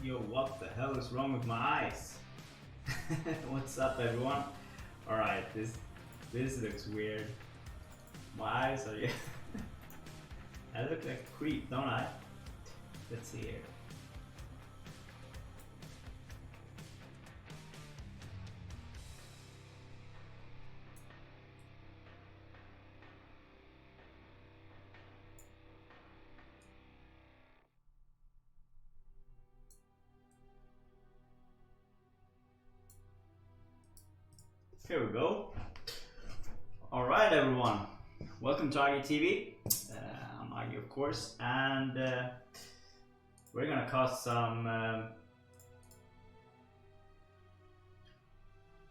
Yo, what the hell is wrong with my eyes? What's up, everyone? Alright, this looks weird. My eyes are... I look like a creep, don't I? Let's see here. Here we go. Alright, everyone. Welcome to Agi TV. I'm Agi, of course, and we're gonna cast some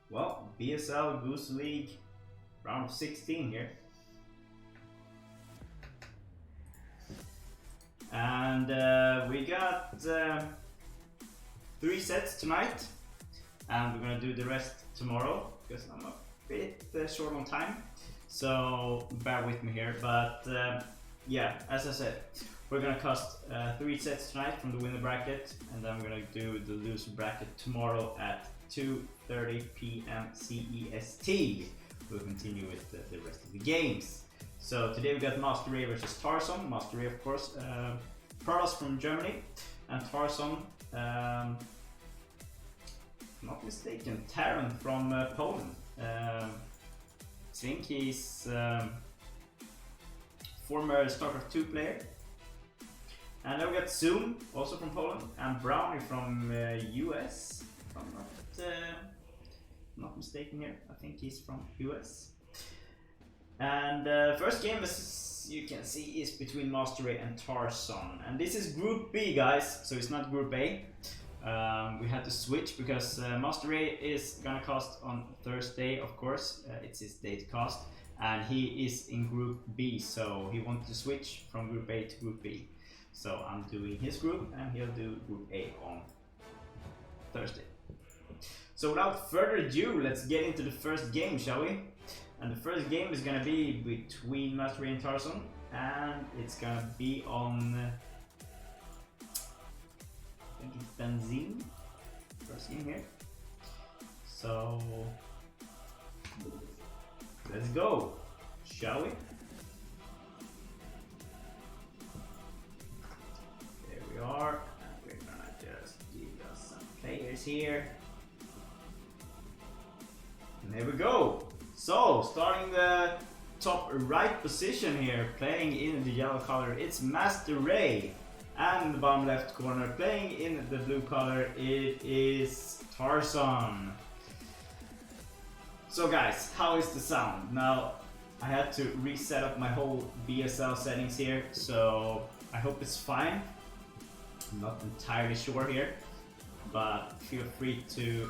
well, BSL Gosu League round of 16 here. And we got 3 sets tonight, and we're gonna do the rest tomorrow because I'm a bit short on time, so bear with me here. But yeah, as I said, we're gonna cast 3 sets tonight from the winner bracket, and then we're gonna do the loser bracket tomorrow at 2:30 p.m. CEST. We'll continue with the rest of the games. So today we got MasterRey versus Tarson. MasterRey, of course, Pearls from Germany, and Tarson, not mistaken, Tarson from Poland. I think he's former StarCraft 2 player. And then we got Zoom, also from Poland, and Browne from US, if I'm not mistaken here. I think he's from US. And first game, as you can see, is between MasterRey and Tarson. And this is Group B, guys, so it's not Group A. We had to switch because MasterRey is gonna cast on Thursday, of course. It's his day to cast, and he is in Group B, so he wanted to switch from Group A to Group B. So I'm doing his group, and he'll do Group A on Thursday. So without further ado, let's get into the first game, shall we? And the first game is gonna be between MasterRey and Tarson, and it's gonna be on Benzene, first game here. So let's go, shall we? There we are, and we're gonna just give us some players here. And there we go. So starting the top right position here, playing in the yellow color, it's MasterRey. And the bottom left corner, playing in the blue color, it is Tarson. So guys, how is the sound? Now, I had to reset up my whole BSL settings here, so I hope it's fine. I'm not entirely sure here, but feel free to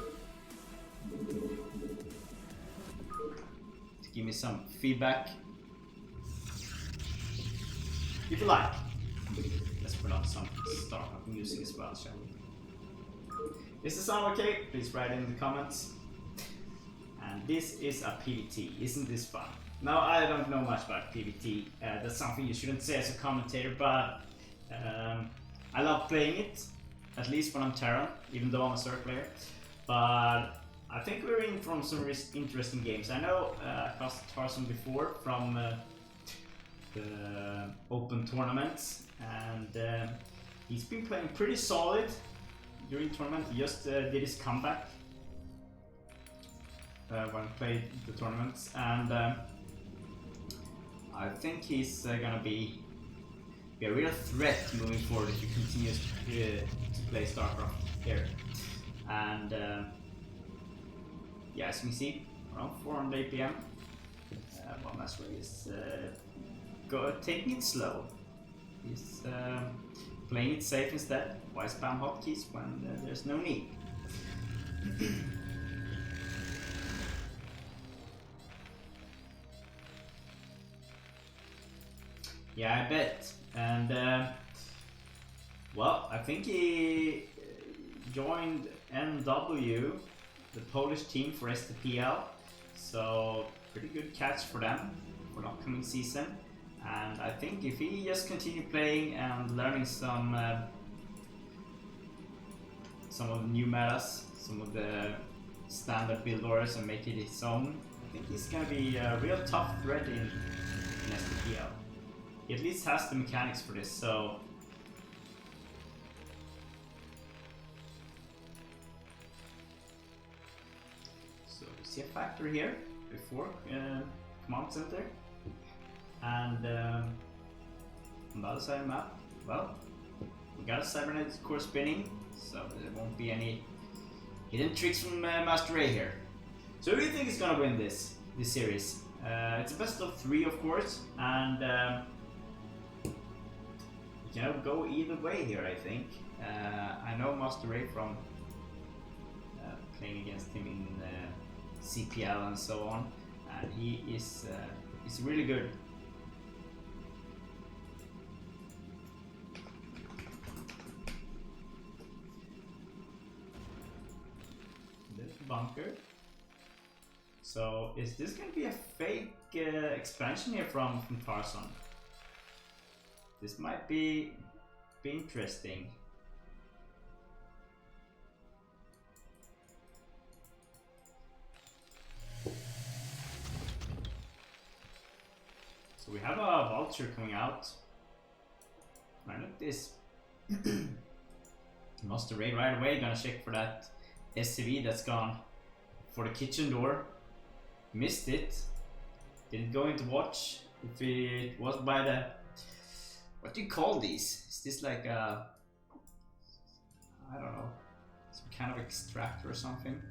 give me some feedback if you like. Let's put on some StarCraft music as well, shall we? Is the sound okay? Please write it in the comments. And this is a PvT. Isn't this fun? Now, I don't know much about PvT. That's something you shouldn't say as a commentator, but I love playing it, at least when I'm Terran, even though I'm a Zerg player. But I think we're in from some interesting games. I know I cast Tarson before from the open tournaments, and he's been playing pretty solid during the tournament. He just did his comeback when he played the tournaments, and I think he's gonna be a real threat moving forward if he continues to play StarCraft here. And yeah, as you can see, around 400 APM, while MasterRey is taking it slow. He's playing it safe instead. Why spam hotkeys when there's no need? Yeah, I bet. And well, I think he joined NW, the Polish team, for STPL. So pretty good catch for them for the upcoming season. And I think if he just continue playing and learning some some of the new metas, some of the standard build orders and make it its own. I think he's gonna be a real tough threat in STPL. He at least has the mechanics for this, so we see a factory here before command center, and on the other side of the map, well, we got a cybernetic core spinning, so there won't be any hidden tricks from MasterRey here. So who do you think is gonna win this series? It's a best of 3, of course, and you know, go either way here. I think I know MasterRey from playing against him in CPL and so on, and he is really good. There's the bunker. So is this going to be a fake expansion here from Tarson? This might be interesting. So we have a vulture coming out. Right, look at this. MasterRey right away, gonna check for that SCV that's gone for the kitchen door. Missed it. Didn't go into watch. If it was by the... What do you call these? Is this like a... I don't know. Some kind of extractor or something?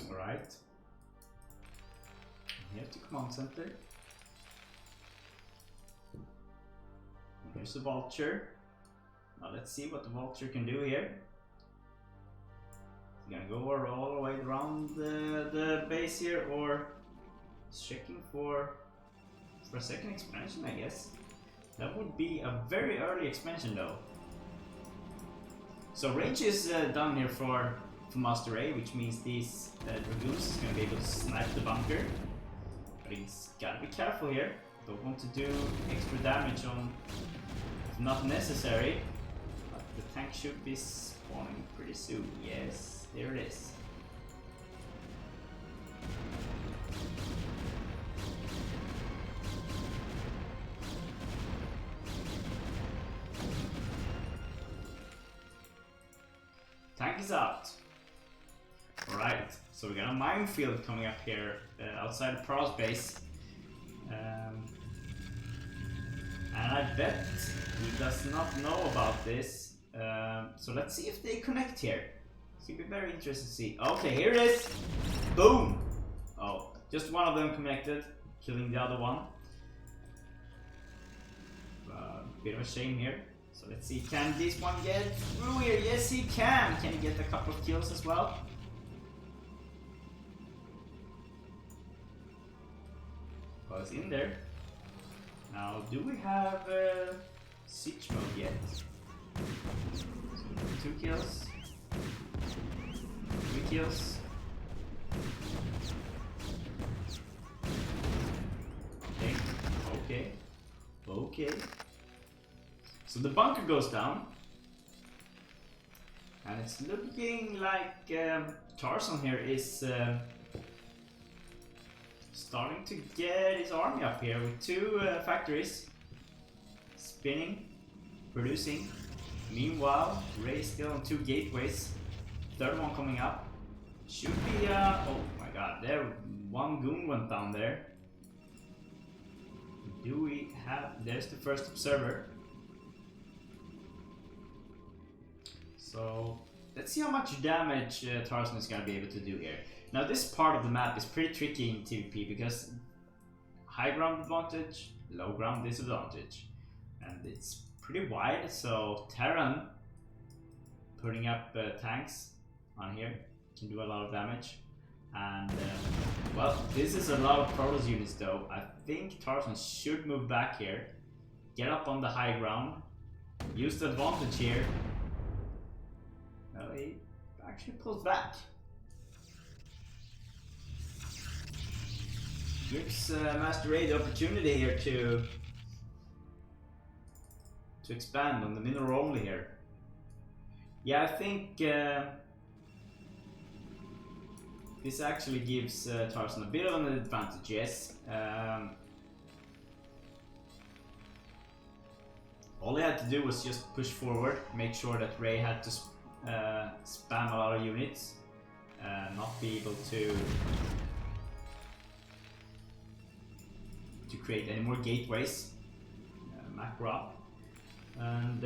Alright. Here's the command center. Here's the vulture. Now let's see what the vulture can do here. Is he gonna go all the way around the base here, or checking for a second expansion, I guess. That would be a very early expansion though. So range is done here for MasterRey, which means these dragoons is gonna be able to snipe the bunker. But he's gotta be careful here. Don't want to do extra damage on if not necessary. But the tank should be spawning pretty soon. Yes, there it is. Tank is out. Alright, so we got a minefield coming up here outside of Pro's base. And I bet he does not know about this. So let's see if they connect here. It's gonna be very interesting to see. Okay, here it is. Boom! Oh, just one of them connected, killing the other one. Bit of a shame here. So let's see, can this one get through here? Yes, he can! Can he get a couple of kills as well? Well, it's in there. Now, do we have siege mode yet? So 2 kills. 3 kills. Okay. So the bunker goes down. And it's looking like Tarson here is starting to get his army up here with 2 factories spinning, producing. Meanwhile, Ray still on 2 gateways. 3rd one coming up. Should be oh my god, there one goon went down there. Do we have... There's the first observer. So let's see how much damage Tarson is going to be able to do here. Now this part of the map is pretty tricky in TVP because high ground advantage, low ground disadvantage. And it's pretty wide, so Terran putting up tanks on here can do a lot of damage. And well, this is a lot of Protoss units though. I think Tarson should move back here, get up on the high ground, use the advantage here. Well, he actually pulls back. gives MasterRey the opportunity here to expand on the mineral only here. Yeah, I think this actually gives Tarson a bit of an advantage, yes. All he had to do was just push forward, make sure that Ray had to spam a lot of units, not be able to create any more gateways, macro up. And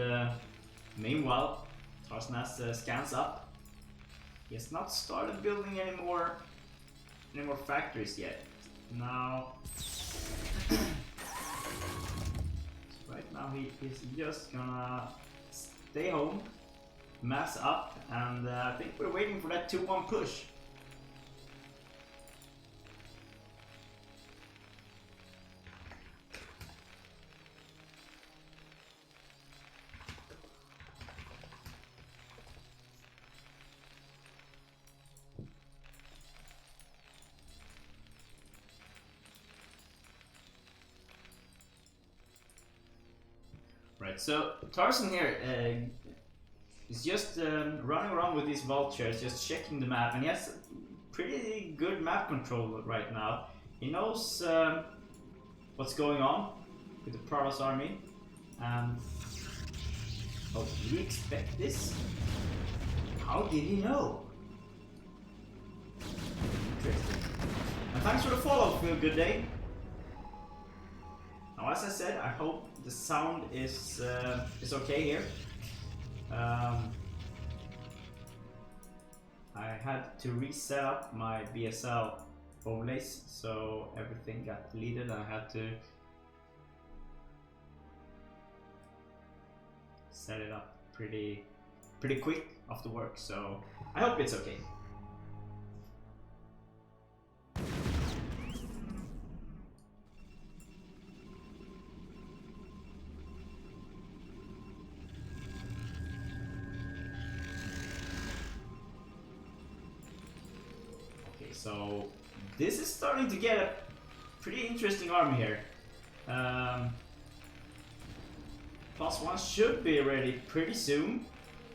meanwhile, Tarson has scans up. He has not started building any more factories yet. Now, right now he's just gonna stay home, mass up, and I think we're waiting for that 2-1 push. Right, so Tarson here is just running around with these vultures, just checking the map, and he has pretty good map control right now. He knows what's going on with the Protoss army. Oh, did he expect this? How did he know? Interesting. And thanks for the follow, Phil. Good day. Now, as I said, I hope the sound is okay here. I had to reset up my BSL overlays, so everything got deleted, and I had to set it up pretty quick after work. So I hope it's okay. So this is starting to get a pretty interesting army here. +1 should be ready pretty soon,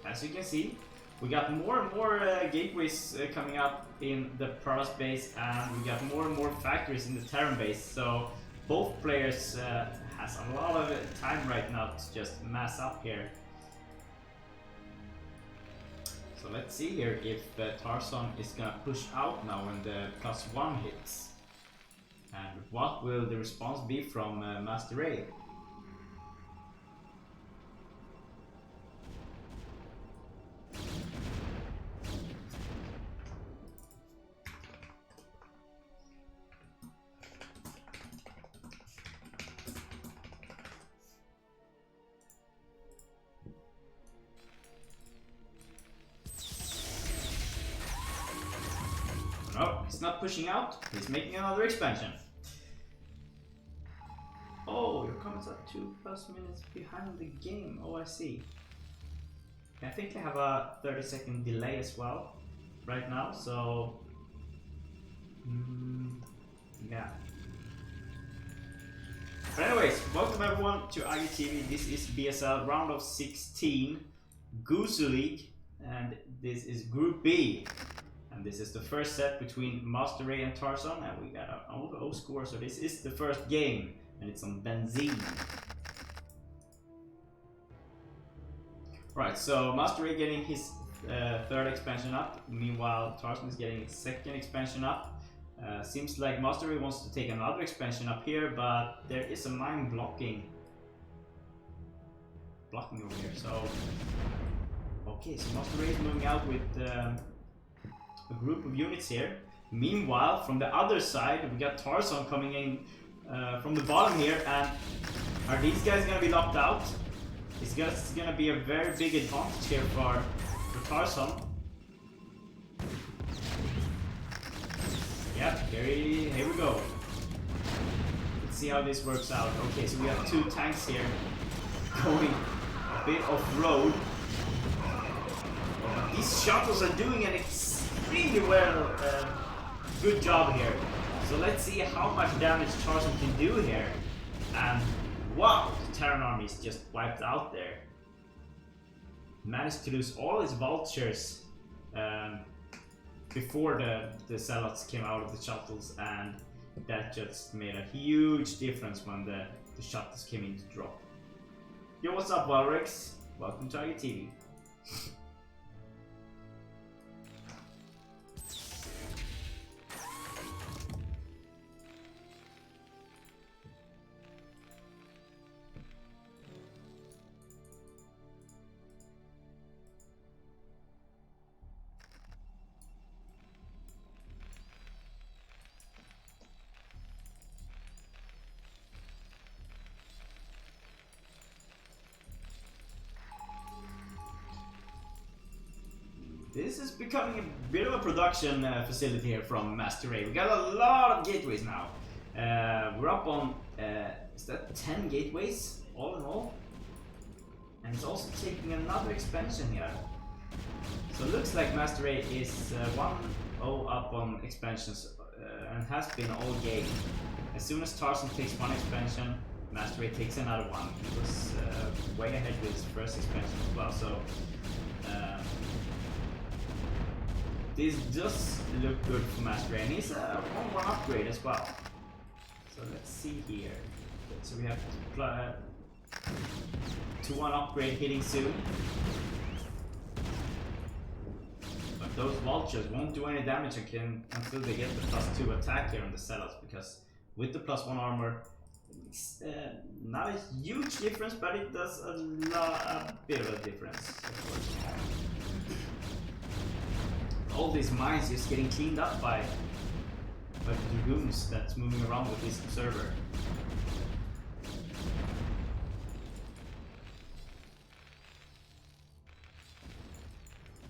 as you can see. We got more and more gateways coming up in the Protoss base, and we got more and more factories in the Terran base. So both players has a lot of time right now to just mass up here. So let's see here if Tarson is gonna push out now when the +1 hits. And what will the response be from MasterRey? No, he's not pushing out, he's making another expansion. Oh, your comments are 2+ minutes behind the game. Oh, I see. I think they have a 30-second delay as well right now, so yeah. But anyways, welcome everyone to IGTV. This is BSL round of 16 Gosu League, and this is Group B. And this is the first set between MasterRey and Tarson, and we got our own 0 score, so this is the first game, and it's on Benzene. Right, so MasterRey getting his 3rd expansion up, meanwhile Tarson is getting his 2nd expansion up. Seems like MasterRey wants to take another expansion up here, but there is a mine blocking over here, so... Okay, so MasterRey is moving out with a group of units here. Meanwhile, from the other side, we got Tarson coming in from the bottom here, and are these guys gonna be locked out? It's gonna be a very big advantage here for Tarson. Yep, here we go. Let's see how this works out. Okay, so we have 2 tanks here going a bit off-road. These shuttles are doing an extremely good job here. So let's see how much damage Tarson can do here. And wow, the Terran army is just wiped out there. Managed to lose all his vultures before the zealots came out of the shuttles, and that just made a huge difference when the shuttles came in to drop. Yo, what's up, Valrex? Welcome to IGTV. This is becoming a bit of a production facility here from MasterRey. We got a lot of gateways now. We're up on, is that 10 gateways all in all? And it's also taking another expansion here. So it looks like MasterRey is 1-0 up on expansions and has been all game. As soon as Tarson takes one expansion, MasterRey takes another one. He was way ahead with his first expansion as well. So this does look good for MasterRey, and he's a 1-1 upgrade as well. So let's see here. So we have 2-1 upgrade hitting soon. But those vultures won't do any damage until they get the +2 attack here on the zealots, because with the +1 armor, it's not a huge difference, but it does a bit of a difference. All these mines just getting cleaned up by the dragoons that's moving around with this observer.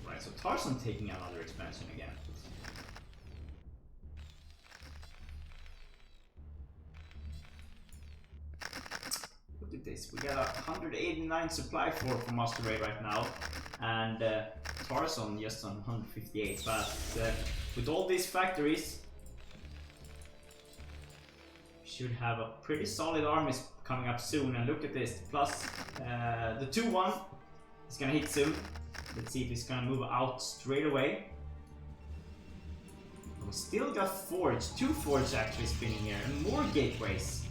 Right, so Tarson taking another expansion again. Look at this, we got 189 supply for MasterRey right now, and Tarson just on 158, but with all these factories, we should have a pretty solid army coming up soon. And look at this, plus the 2-1 is gonna hit soon. Let's see if it's gonna move out straight away. We still got forge, 2 forge actually spinning here, and more gateways.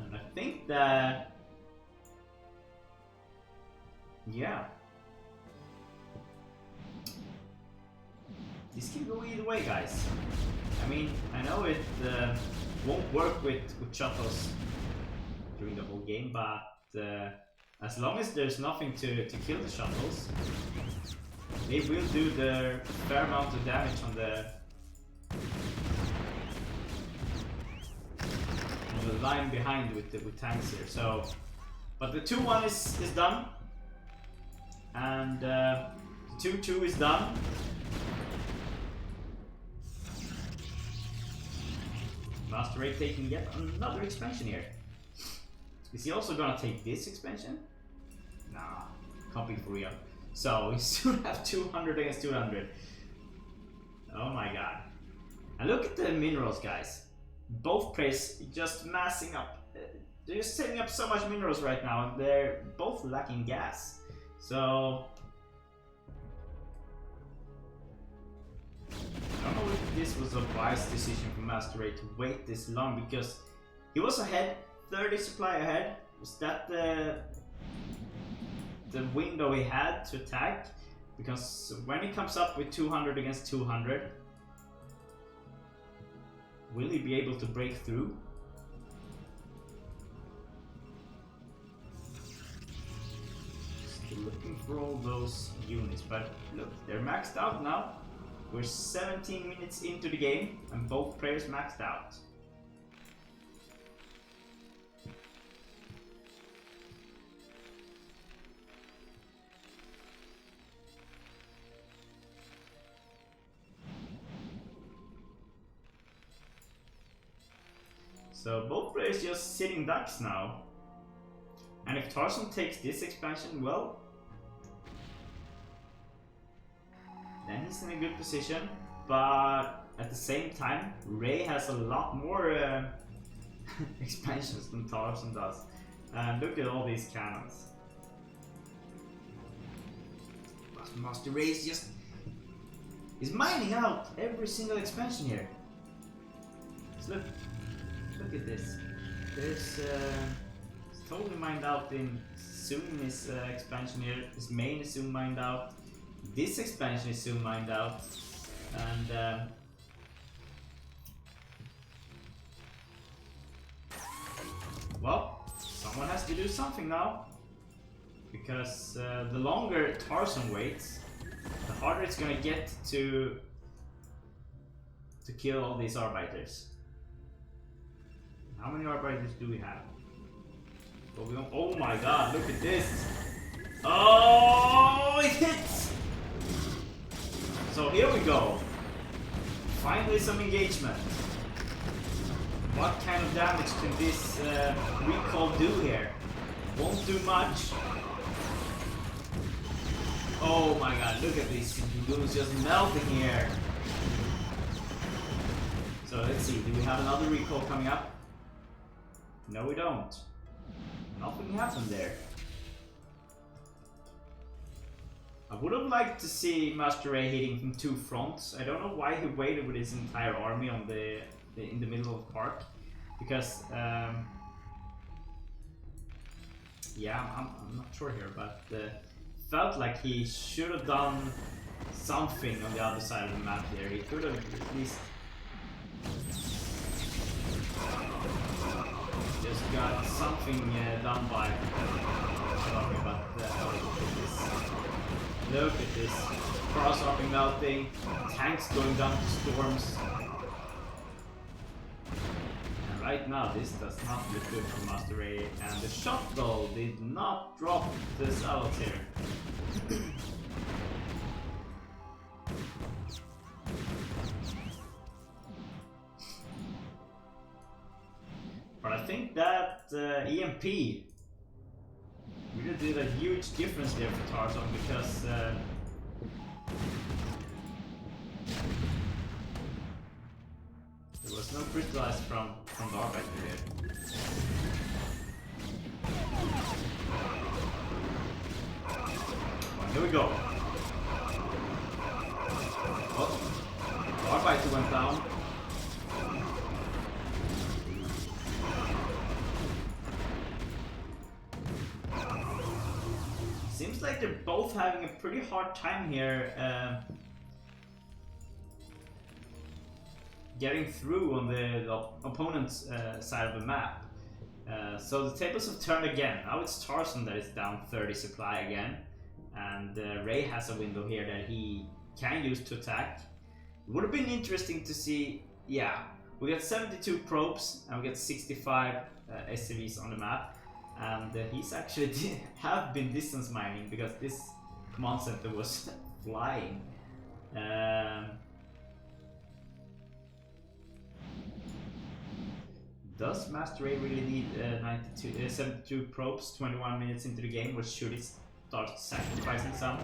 And I think that, yeah, this can go either way, guys. I mean, I know it won't work with shuttles during the whole game, but as long as there's nothing to kill the shuttles, they will do their fair amount of damage on the line behind with tanks here. So, but the 2-1 is done, and the 2-2 is done. MasterRey taking yet another expansion here. Is he also gonna take this expansion? Nah, can't be for real. So we soon have 200 against 200. Oh my god. And look at the minerals, guys. Both players just massing up. They're just setting up so much minerals right now, and they're both lacking gas. So I don't know if this was a wise decision for MasterRey to wait this long, because he was ahead, 30 supply ahead. Was that the window he had to attack? Because when he comes up with 200 against 200, will he be able to break through? Still looking for all those units, but look, they're maxed out now. We're 17 minutes into the game, and both players maxed out. So both players just sitting ducks now. And if Tarson takes this expansion, well, then he's in a good position. but at the same time, Ray has a lot more expansions than Tarson does. And look at all these cannons. But MasterRey is just... he's mining out every single expansion here. So look at this. There's it's totally mined out in soon is expansion here. This main is soon mined out. This expansion is soon mined out. And well, someone has to do something now. Because the longer Tarson waits, the harder it's gonna get to kill all these Arbiters. How many Arbiters do we have? Well, oh my god, look at this! Oh, it hits! So here we go. Finally some engagement. What kind of damage can this recall do here? Won't do much. Oh my god, look at this. Balloons just melting here. So let's see, do we have another recall coming up? No, we don't. Nothing happened there. I would have liked to see MasterRey hitting from two fronts. I don't know why he waited with his entire army on in the middle of the park. Because, yeah, I'm not sure here, but felt like he should have done something on the other side of the map there. He could have at least just got something done by sorry, but look at this cross arming melting, tanks going down to storms. And right now this does not look good for MasterRey, and the shuttle did not drop the saddles here. But I think that EMP really did a huge difference there for Tarson, because there was no crystallized from the Arbiter here. Well, here we go. Oh, Arbiter went down. Seems like they're both having a pretty hard time here getting through on the opponent's side of the map. So the tables have turned again. Now it's Tarson that is down 30 supply again, and Ray has a window here that he can use to attack. It would have been interesting to see, yeah, we got 72 probes and we got 65 SCVs on the map. And he's actually have been distance mining because this command center was flying. Does MasterRey really need 72 probes 21 minutes into the game, or should he start sacrificing some?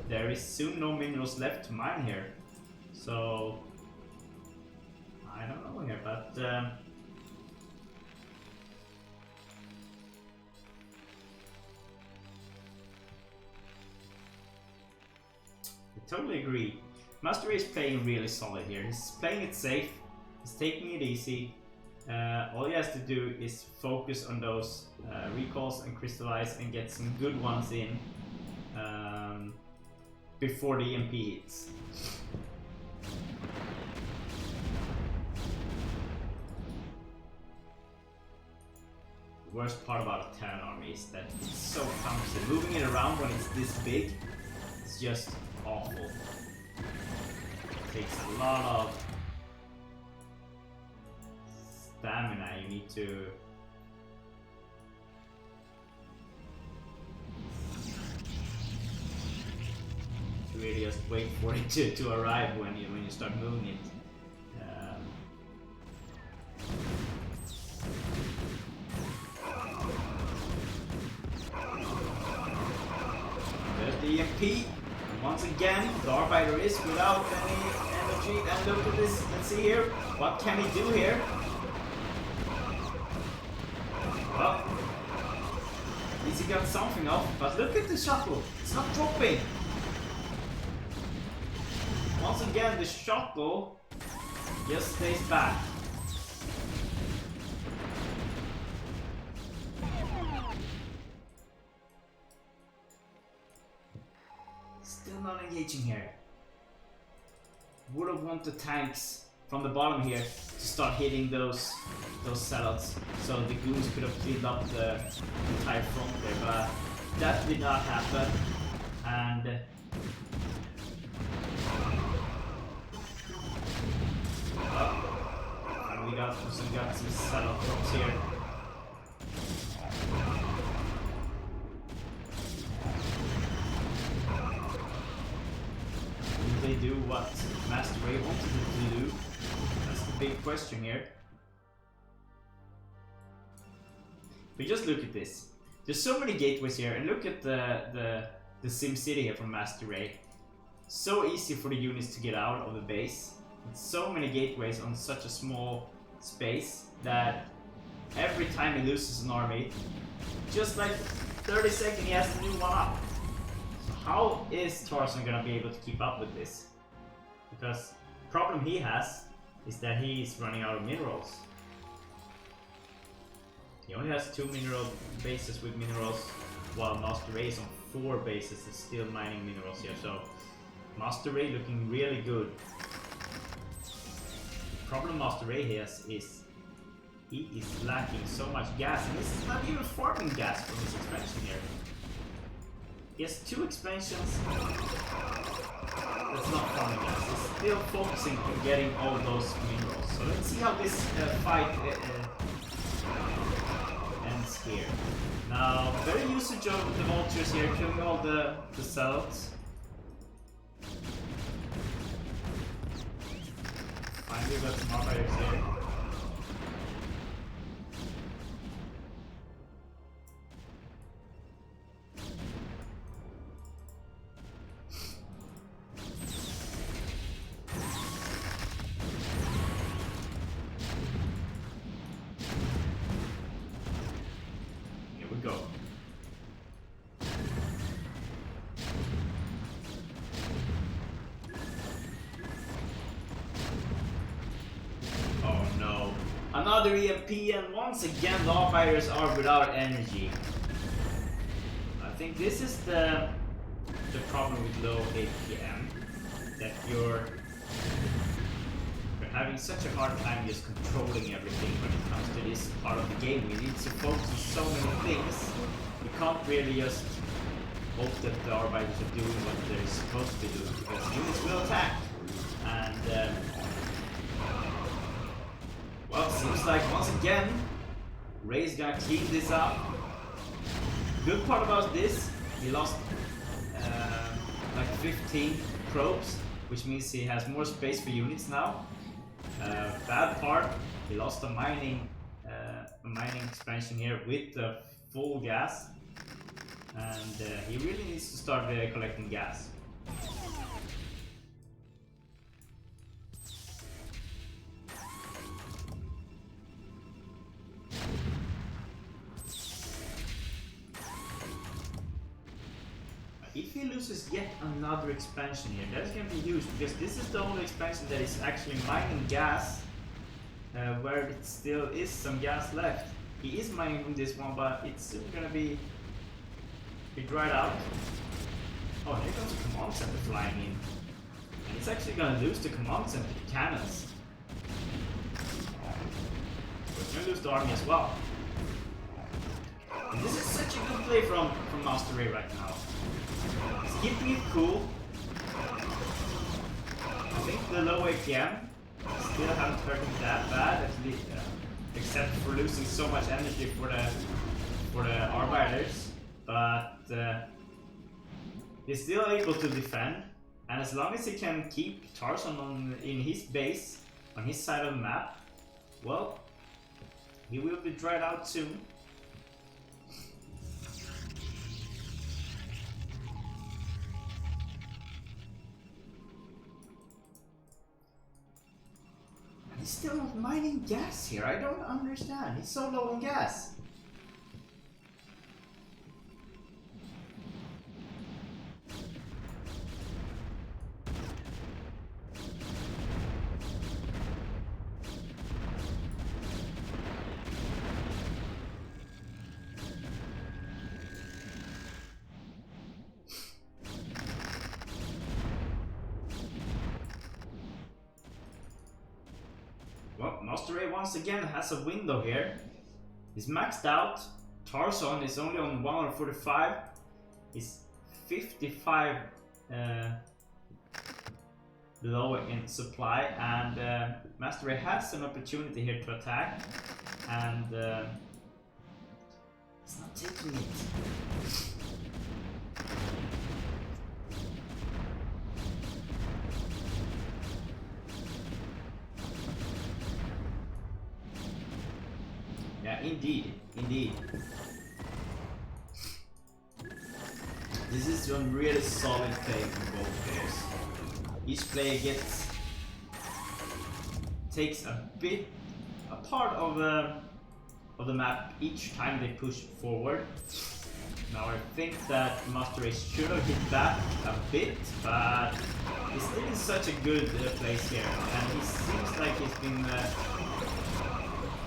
There is soon no minerals left to mine here, so I don't know here, but I totally agree. MasterRey is playing really solid here. He's playing it safe. He's taking it easy. All he has to do is focus on those recalls and crystallize and get some good ones in before the EMP hits. The worst part about a Terran army is that it's so clumsy. Moving it around when it's this big, it's just awful. It takes a lot of stamina. You need to really just wait for it to arrive when you start moving it. There's the EMP. Once again, the Arbiter is without any energy. And look at this. Let's see here. What can he do here? Well, at least he got something off. But look at the shuttle. It's not dropping. Once again, the shuttle just stays back. Still not engaging here. Would have wanted the tanks from the bottom here to start hitting those sellouts, so the goons could have cleaned up the entire front there, but that did not happen. And we got some sellout drops here. Did they do what MasterRey wanted them to do? That's the big question here. But just look at this. There's so many gateways here, and look at the Sim City here from MasterRey. So easy for the units to get out of the base. With so many gateways on such a small space that every time he loses an army, just like 30 seconds he has a new one up. So how is Tarson gonna be able to keep up with this? Because the problem he has is that he is running out of minerals. He only has 2 mineral bases with minerals, while MasterRey is on 4 bases and still mining minerals here. So MasterRey looking really good. The problem MasterRey has is he is lacking so much gas, and this is not even farming gas from this expansion here. He has 2 expansions. That's not farming gas. He's still focusing on getting all those minerals. So let's see how this fight ends here. Now, better usage of the vultures here, killing all the cells. Finally got some arbiters here. Another EMP, and once again the Arbiters are without energy. I think this is the problem with low APM, that you're having such a hard time just controlling everything when it comes to this part of the game. You need to focus on so many things. You can't really just hope that the Arbiters are doing what they're supposed to be doing, because units will attack. And well, it seems like once again, Ray's gonna clean this up. Good part about this, he lost like 15 probes, which means he has more space for units now. Bad part, he lost a mining expansion here with the full gas, and he really needs to start collecting gas. If he loses yet another expansion here, that's going to be huge, because this is the only expansion that is actually mining gas, where it still is some gas left. He is mining this one, but it's soon going to be dried out. Oh, here comes a command center flying in. And it's actually going to lose the command center cannons. But it's going to lose the army as well. And this is such a good play from MasterRey right now. He's keeping it cool. I think the low APM still haven't hurt him that bad, at least, except for losing so much energy for the Arbiters. But he's still able to defend, and as long as he can keep Tarson in his base, on his side of the map, well, he will be dried out soon. He's still not mining gas here. I don't understand. He's so low on gas. Well, MasterRey once again has a window here. He's maxed out. Tarson is only on 145. He's 55 low in supply, and MasterRey has an opportunity here to attack, and he's not taking it. Indeed, indeed. This is a really solid play from both players. Each player takes a part of the map each time they push forward. Now I think that MasterRey should have hit back a bit, but he's still in such a good place here, and he seems like he's been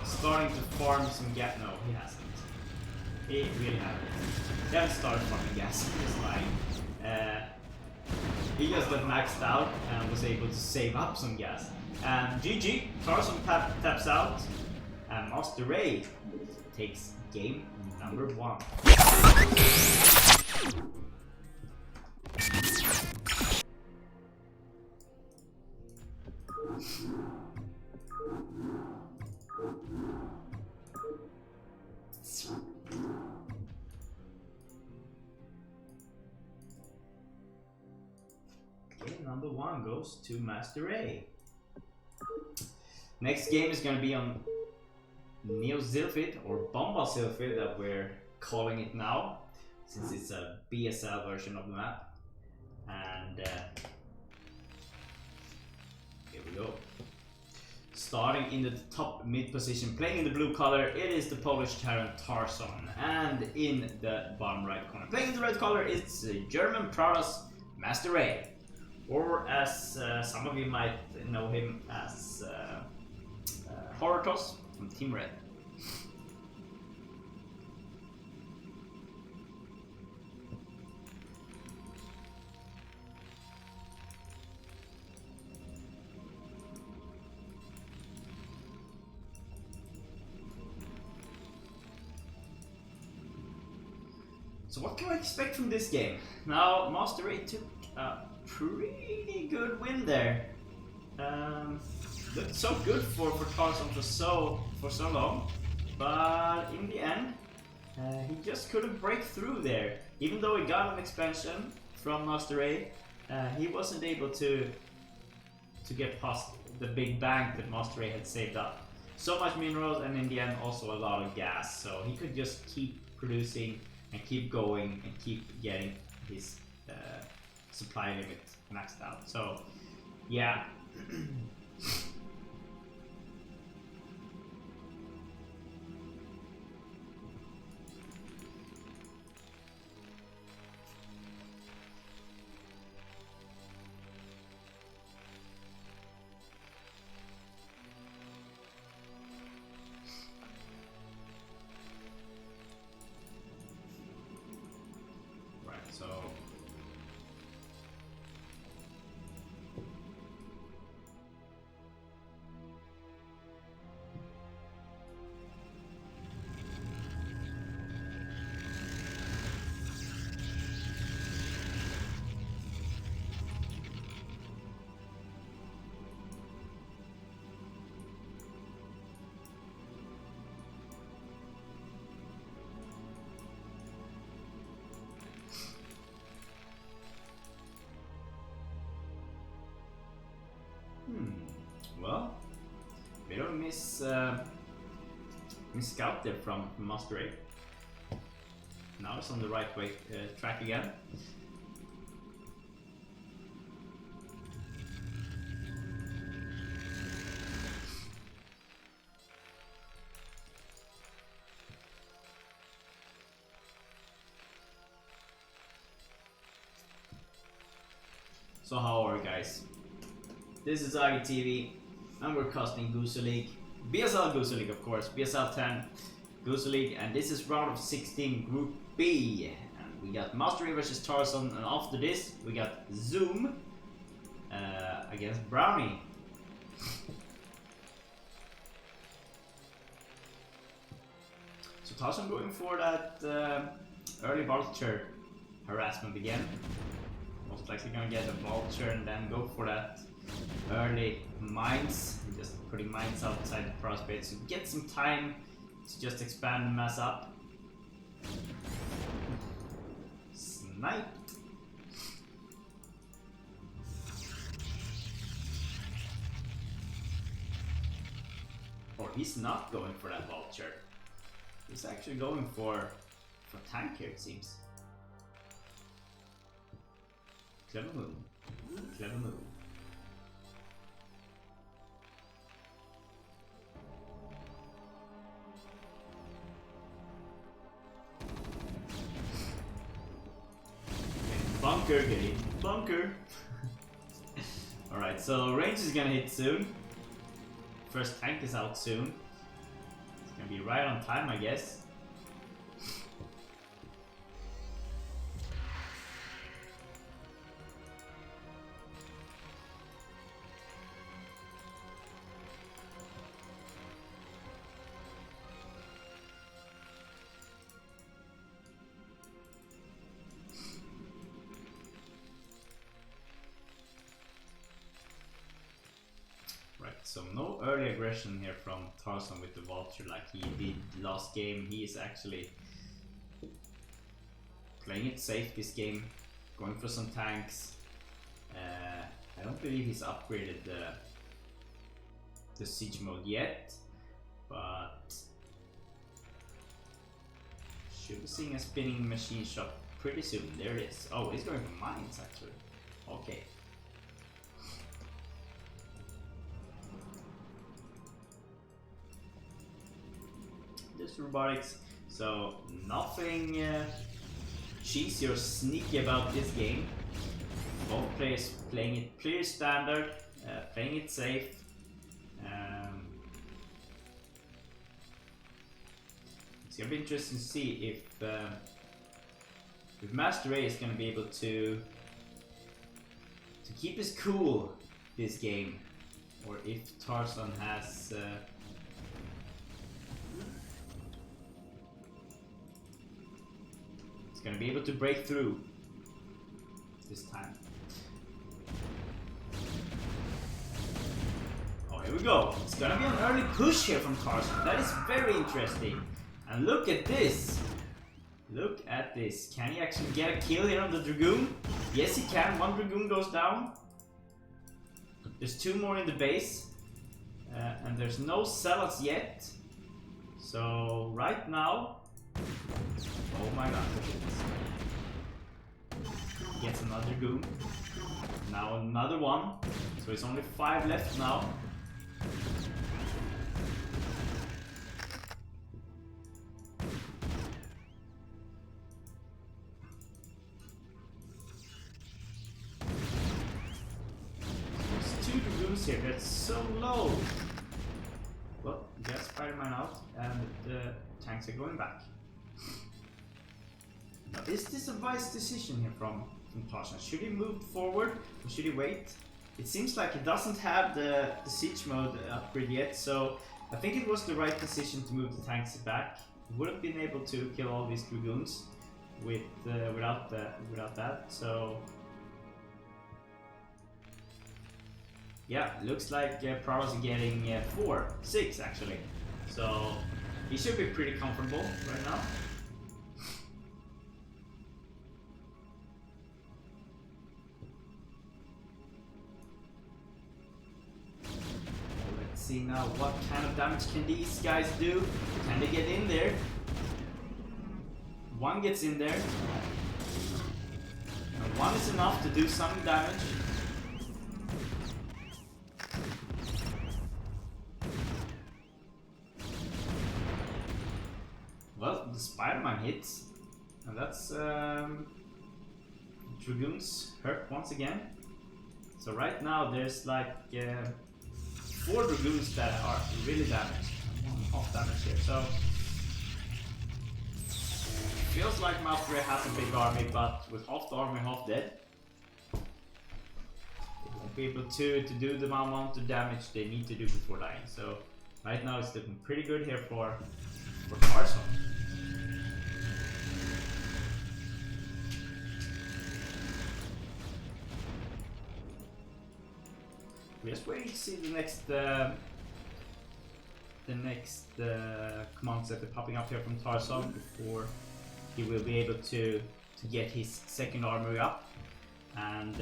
starting to farm some gas. No, he hasn't. He really hasn't. He hasn't started farming gas. He's lying. He just got maxed out and was able to save up some gas. And GG, Tarson taps out, and MasterRey takes game number 1. Game number 1 goes to MasterRey. Next game is going to be on Neo Sylphid, or Bomba Sylphid that we're calling it now, since it's a BSL version of the map. And here we go. Starting in the top mid position, playing in the blue color, it is the Polish Terran Tarson. And in the bottom right corner, playing in the red color, it's the German Prowess MasterRey. Or as some of you might know him as Horotos from Team Red. So what can we expect from this game? Now, MasterRey took a pretty good win there. Looked so good for Tarson for so long, but in the end, he just couldn't break through there. Even though he got an expansion from MasterRey, he wasn't able to get past the big bank that MasterRey had saved up. So much minerals, and in the end also a lot of gas, so he could just keep producing and keep going and keep getting his supply limit maxed out. So yeah. So well, bit of a scout there from MasterRey. Now it's on the right way track again. So how are you guys? This is Agi TV and we're casting Gosu League. BSL Gosu League of course, BSL10 Gosu League, and this is round of 16 Group B. And we got MasterRey versus Tarson, and after this we got Zoom against Browne. So Tarson going for that early vulture harassment again. Most likely gonna get a vulture and then go for that early mines. Just putting mines outside the prospect to get some time to just expand the mess up. Sniped. Or he's not going for that vulture. He's actually going for tank here, it seems. Clever move. Clever move. Bunker, get in. Bunker. Alright, so range is gonna hit soon. First tank is out soon. It's gonna be right on time, I guess. So no early aggression here from Tarson with the vulture like he did last game. He is actually playing it safe this game, going for some tanks. I don't believe he's upgraded the siege mode yet, but should be seeing a spinning machine shop pretty soon. There it is. Oh, he's going for mines actually. Okay. This robotics, so nothing cheesy or sneaky about this game. Both players playing it pretty standard, playing it safe. It's gonna be interesting to see if MasterRey is gonna be able to keep his cool this game, or if Tarson has gonna be able to break through this time. Oh, here we go. It's gonna be an early push here from Tarson. That is very interesting. And look at this. Look at this. Can he actually get a kill here on the Dragoon? Yes, he can. One Dragoon goes down. There's two more in the base. And there's no zealots yet. So right now, oh my god, look at this. Gets another goon. Now another one. So it's only 5 left now. There's 2 dragoons here, that's so low. Well, we got Spider-Man out and the tanks are going back. Now, is this a wise decision here from Tarson? Should he move forward or should he wait? It seems like he doesn't have the siege mode upgrade yet, so I think it was the right decision to move the tanks back. He would have been able to kill all these dragoons without that. So yeah, looks like Prowse is getting 6 actually. So he should be pretty comfortable right now. Let's see now what kind of damage can these guys do. Can they get in there? One gets in there. And one is enough to do some damage. Well, the Spider-Man hits, and that's Dragoons hurt once again. So right now there's like 4 Dragoons that are really damaged. 1.5 damage here, so feels like MasterRey has a big army, but with half the army half dead, they won't be able to do the amount of damage they need to do before dying. So right now it's looking pretty good here for Tarson. We're just waiting to see the next command set popping up here from Tarson before he will be able to get his second armory up. And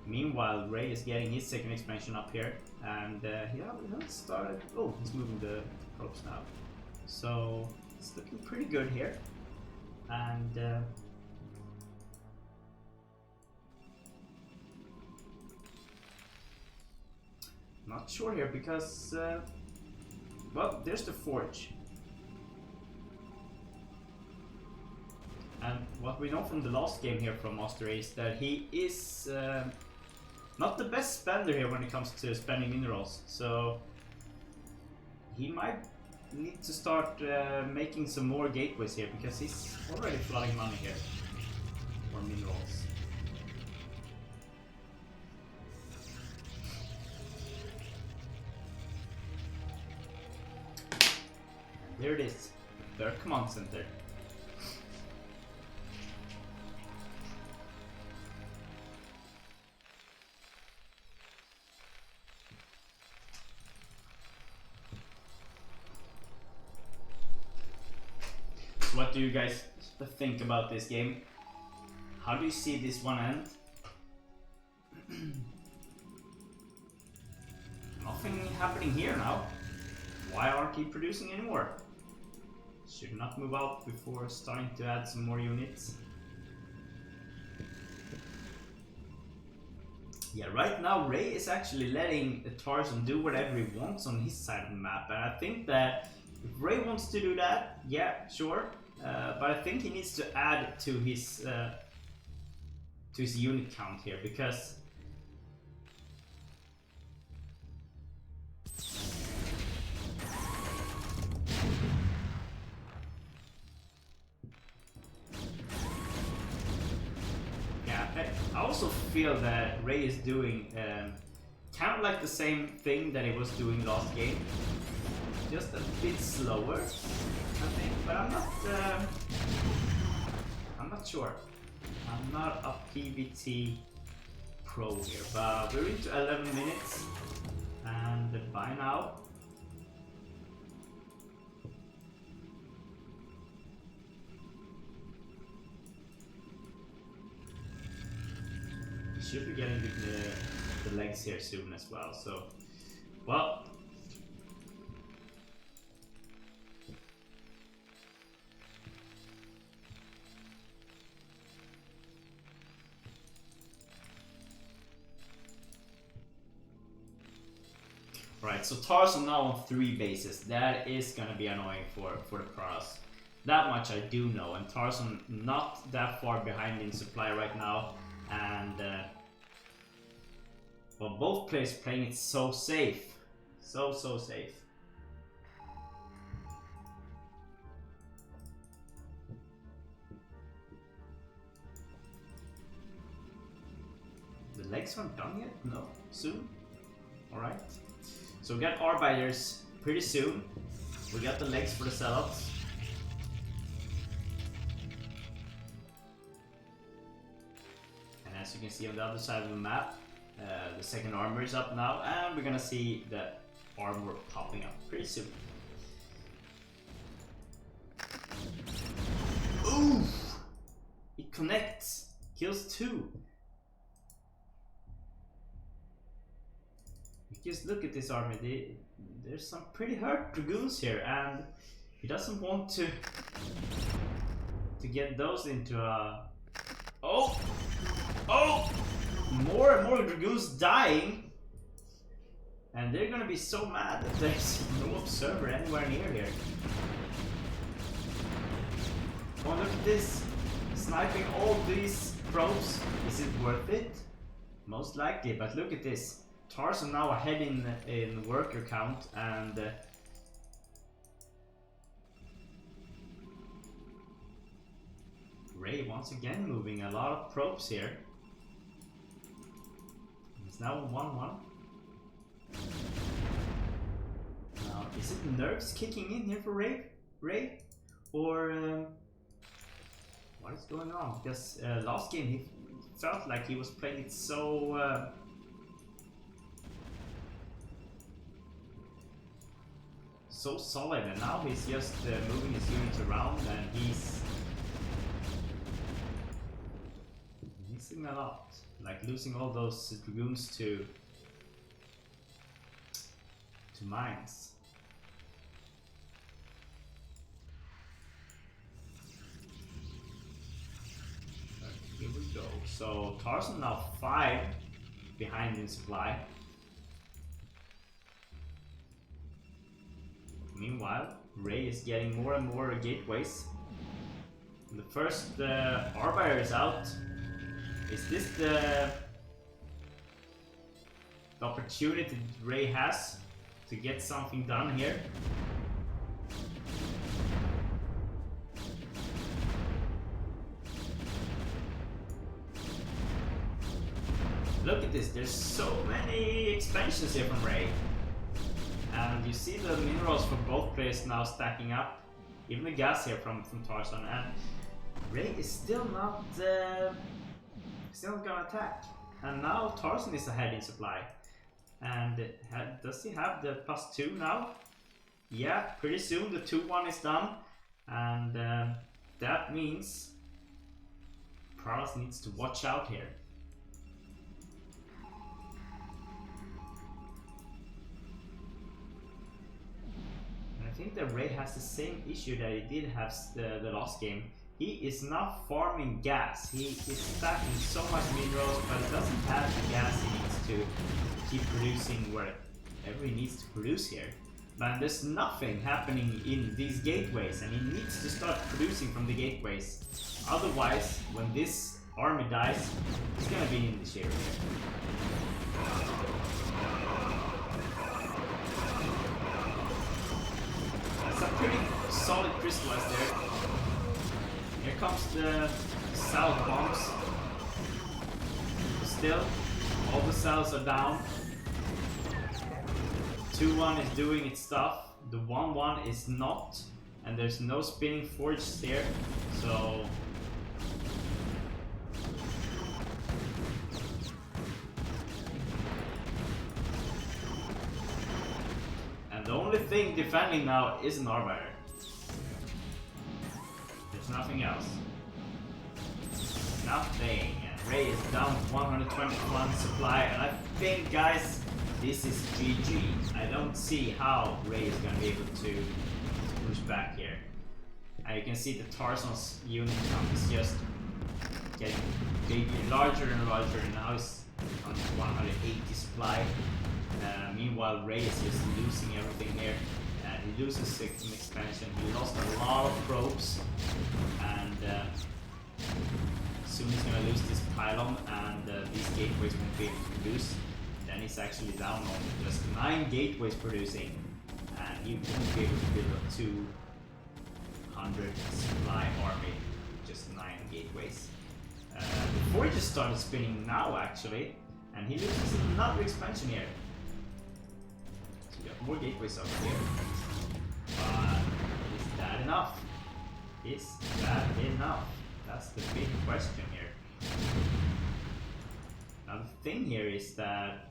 meanwhile, Ray is getting his second expansion up here, and yeah, we haven't started. Oh, he's moving the probes now, so it's looking pretty good here. And not sure here because well, there's the forge, and what we know from the last game here from MasterRey is that he is not the best spender here when it comes to spending minerals, so he might need to start making some more gateways here because he's already flooding money here for minerals. There it is, third command center. So what do you guys think about this game? How do you see this one end? Nothing happening here now. Why aren't he producing anymore? Should not move out before starting to add some more units. Yeah, right now Ray is actually letting Tarson do whatever he wants on his side of the map, and I think that if Ray wants to do that, yeah, sure. But I think he needs to add to his unit count here, because I also feel that Ray is doing kind of like the same thing that he was doing last game, just a bit slower, I think. But I'm not sure. I'm not a PvT pro here, but we're into 11 minutes, and by now should be getting the legs here soon as well. So, well, right. So Tarson now on 3 bases. That is gonna be annoying for the Pros. That much I do know. And Tarson not that far behind in supply right now, and well, both players playing it so safe. So safe. The legs aren't done yet? No. Soon? Alright. So we got Arbiters pretty soon. We got the legs for the sellouts. And as you can see on the other side of the map, the second armor is up now, and we're gonna see the armor popping up pretty soon. Ooh! It connects, kills 2. Just look at this army. There's some pretty hurt Dragoons here, and he doesn't want to get those into a. Oh! More and more Dragoons dying, and they're gonna be so mad that there's no observer anywhere near here. Oh, look at this, sniping all these probes. Is it worth it? Most likely, but look at this. Tarson now ahead in worker count, and Ray once again moving a lot of probes here. It's now 1-1. Now, is it nerves kicking in here for Ray? Or what is going on? Because last game he felt like he was playing it so so solid, and now he's just moving his units around, and he's missing a lot, like losing all those dragoons to mines. Here we go. So Tarson now 5 behind in supply. Meanwhile, Ray is getting more and more gateways. The first Arbiter is out. Is this the opportunity Ray has to get something done here? Look at this, there's so many expansions here from Ray. And you see the minerals for both players now stacking up. Even the gas here from Tarson, and Ray is still not gonna attack. And now Tarson is ahead in supply. And does he have the +2 now? Yeah, pretty soon the 2-1 is done. And that means Prowess needs to watch out here. I think that Ray has the same issue that he did have the last game. He is not farming gas. He is stacking so much minerals, but he doesn't have the gas he needs to keep producing wherever he needs to produce here. But there's nothing happening in these gateways, and he needs to start producing from the gateways. Otherwise, when this army dies, he's gonna be in the share here. That's a pretty solid crystallize there. Here comes the south bombs. Still, all the cells are down. 2-1 is doing its stuff. The 1-1 is not, and there's no spinning forges here, so and the only thing defending now is an Arbiter. There's nothing else. Nothing. And Ray is down 121 supply, and I think, guys, this is GG. I don't see how Ray is gonna be able to push back here. And you can see the Tarson's unit count is just getting bigger, larger and larger, and now it's on 180 supply. Meanwhile, Ray is just losing everything here. He loses an expansion. He lost a lot of probes, and soon he's gonna lose this pylon, and these gateways won't be able to produce. Then he's actually down on just 9 gateways producing, and he won't be able to build a 200 supply army, just 9 gateways. Before he just started spinning now, actually, and he loses another expansion here. So we got more gateways over here. But is that enough? Is that enough? That's the big question here. Now the thing here is that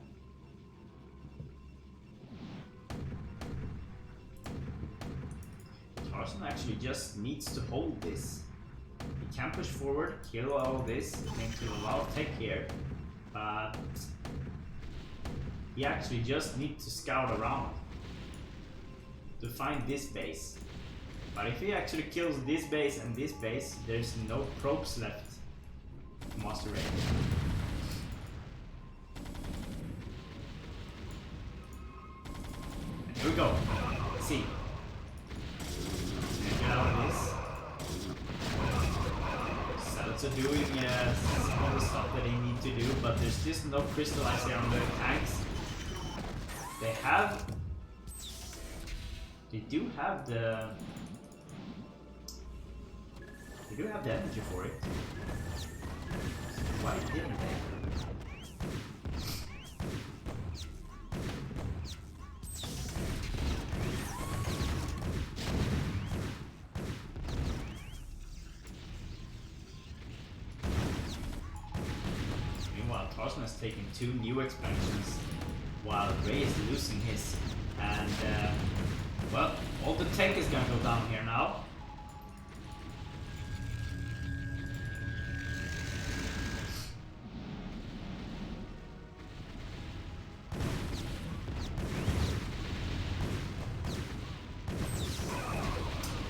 Tarson actually just needs to hold this. He can push forward, kill all of this, he can kill a lot of tech here, but he actually just needs to scout around to find this base. But if he actually kills this base and this base, there's no probes left to MasterRey. And here we go. Let's see. Get out of this. also doing all the stuff that they need to do, but there's just no crystallize here on the tanks. They do have the energy for it. Why didn't they? Meanwhile, Tarson has taken 2 new expansions while Ray is losing his. And well, all the tech is gonna go down here now.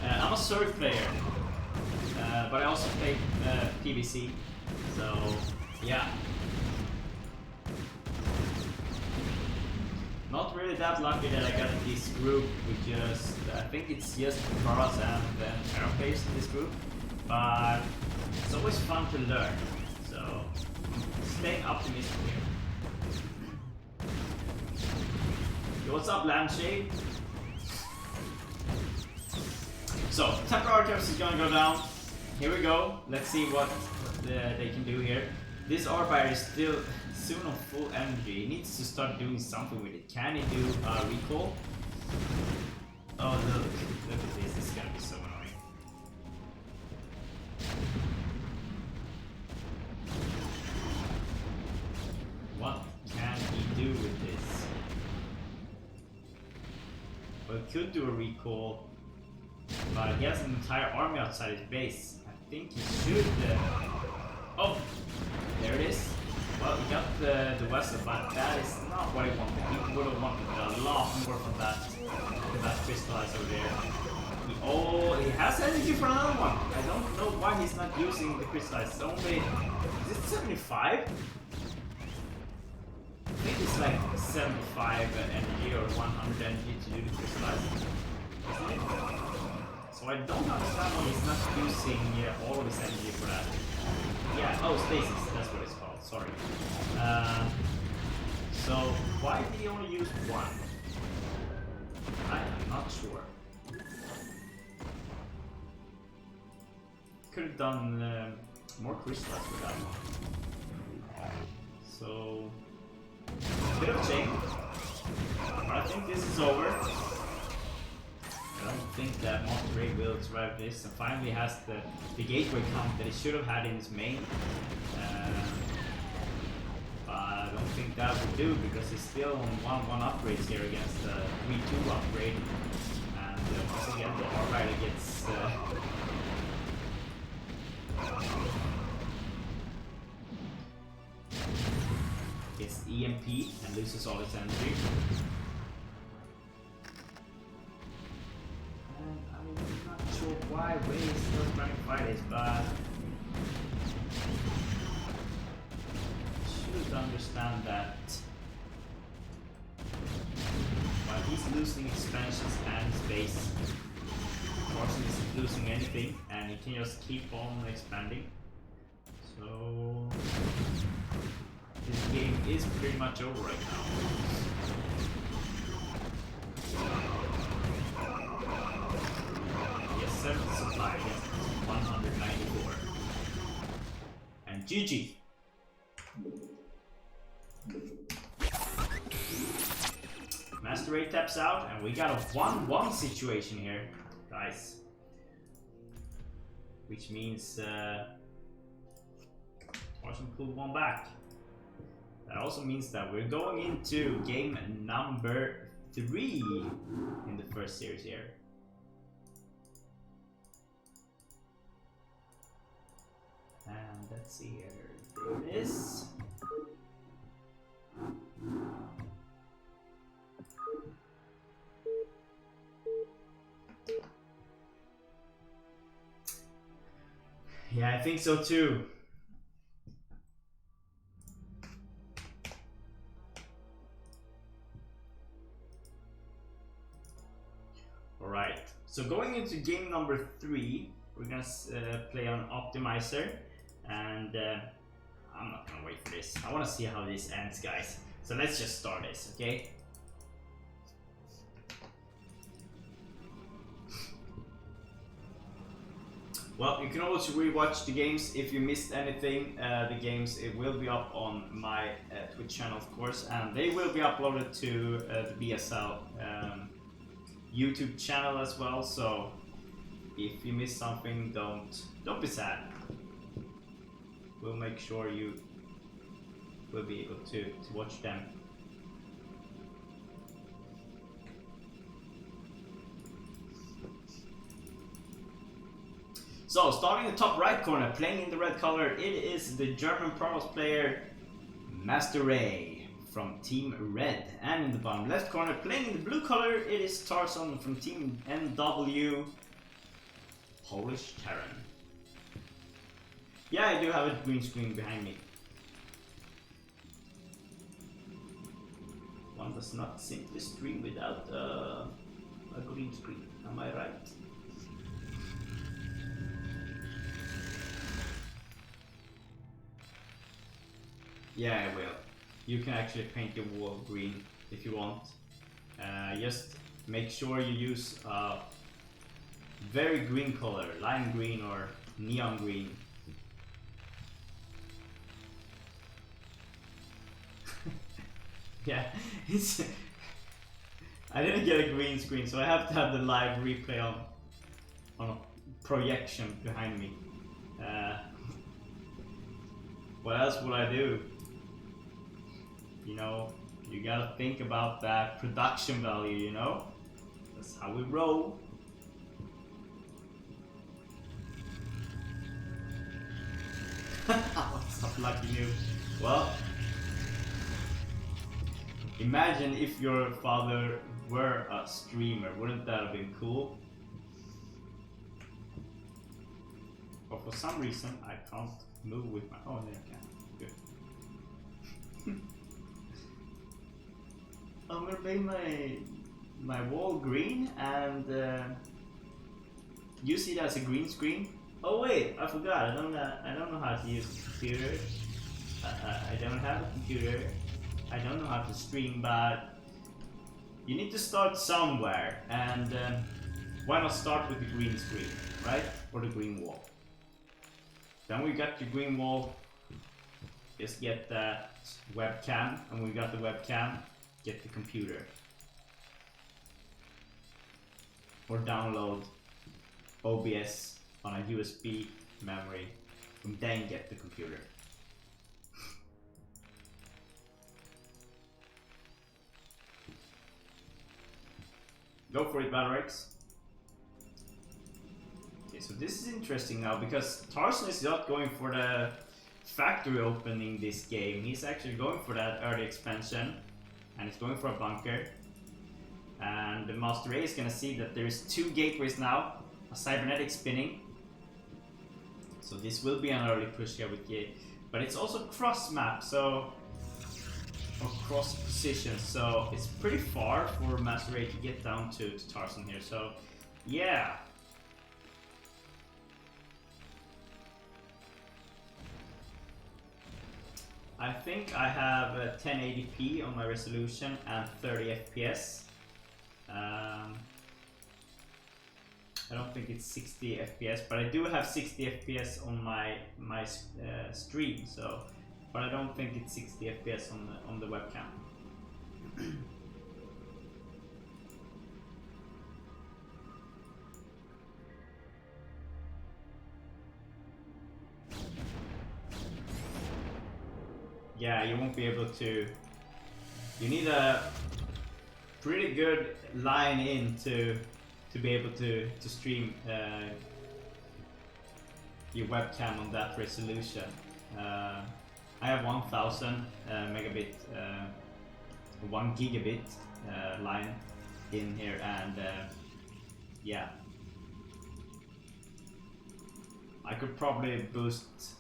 I'm a Surf player, but I also play PVC, so yeah. Not really that lucky that I got this group with just, I think it's just Karas and Aeropace in this group, but it's always fun to learn, so stay optimistic here. Yo, what's up, Lampshade? So, temporary terms is gonna go down. Here we go. Let's see what they can do here. This Arbiter is still soon on full energy. He needs to start doing something with it. Can he do a recall? Oh look at this. This is gonna be so annoying. What can he do with this? Well, he could do a recall, but he has an entire army outside his base. I think he should. Oh, there it is. Well, he got the vessel, but that is not what he wanted. He would have wanted a lot more from that crystallize over there. He has energy for another one. I don't know why he's not using the crystallize. It's only, is it 75? I think it's like 75 energy or 100 energy to do the crystallize, isn't it? So I don't understand why he's not using all of his energy for that. Yeah, oh, stasis, that's what it's called, sorry. So, why did he only use 1? I am not sure. Could have done more crystals with that one. So, bit of change. But I think this is over. I don't think that MasterRey will survive this, and finally has the gateway count that he should have had in his main. But I don't think that will do, because he's still on 1-1 upgrades here against the 3-2 upgrade. And once again, the Arbiter gets EMP and loses all its energy. I'm not sure why Ray is still trying to fight this, but should understand that while he's losing expansions and space, Tarson isn't losing anything, and he can just keep on expanding. So this game is pretty much over right now. He has 70 supply against 194. And GG! MasterRey taps out, and we got a 1-1 situation here, guys. Which means Tarson pulled 1 back. That also means that we're going into game number 3 in the first series here. And let's see here. There it is. Yeah, I think so too. Alright, so going into game number 3, we're gonna play on Optimizer. and I'm not gonna wait for this. I want to see how this ends, guys. So let's just start this, okay? Well, you can also rewatch the games if you missed anything. The games, it will be up on my Twitch channel, of course, and they will be uploaded to the BSL YouTube channel as well. So if you miss something, don't be sad. We'll make sure you will be able to watch them. So, starting in the top right corner, playing in the red color, it is the German Pros player MasterRey from Team Red. And in the bottom left corner, playing in the blue color, it is Tarson from Team NW, Polish Terran. Yeah, I do have a green screen behind me. One does not simply stream without a green screen, am I right? Yeah, I will. You can actually paint your wall green if you want. Just make sure you use a very green color, lime green or neon green. Yeah, it's I didn't get a green screen, so I have to have the live replay on a projection behind me. What else would I do? You know, you gotta think about that production value, you know? That's how we roll. What's up, lucky noob? Well, imagine if your father were a streamer, wouldn't that have been cool? But for some reason, I can't move with my... Oh, there I can. Good. I'm gonna paint my wall green, and you see that's a green screen. Oh wait, I forgot. I don't know how to use a computer. I don't have a computer. I don't know how to stream, but you need to start somewhere, and why not start with the green screen, right? Or the green wall. Then we got the green wall. Just get that webcam, and we got the webcam. Get the computer, or download OBS on a USB memory, and then get the computer. Go for it, BattleRex. Okay, so this is interesting now, because Tarson is not going for the factory opening this game. He's actually going for that early expansion. And it's going for a bunker, and the MasterRey is gonna see that there is 2 gateways now, a cybernetic spinning. So this will be an early push here with gate, but it's also cross map, so or cross position, so it's pretty far for MasterRey to get down to Tarson here. So yeah. I think I have 1080p on my resolution and 30 FPS. I don't think it's 60 FPS, but I do have 60 FPS on my stream. So, but I don't think it's 60 FPS on the webcam. Yeah, you won't be able to. You need a pretty good line in to be able to stream your webcam on that resolution. I have 1000 megabit, 1 gigabit line in here, and yeah, I could probably boost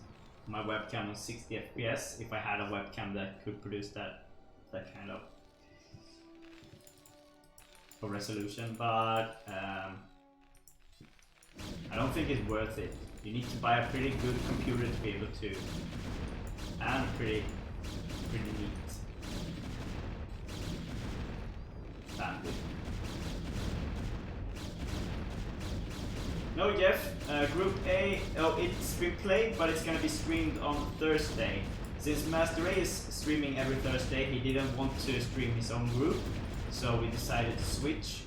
my webcam on 60 FPS if I had a webcam that could produce that kind of resolution, but I don't think it's worth it. You need to buy a pretty good computer to be able to, and pretty neat bandwidth. No, Jeff. Group A. Oh, it's been played, but it's gonna be streamed on Thursday. Since MasterRey is streaming every Thursday, he didn't want to stream his own group, so we decided to switch.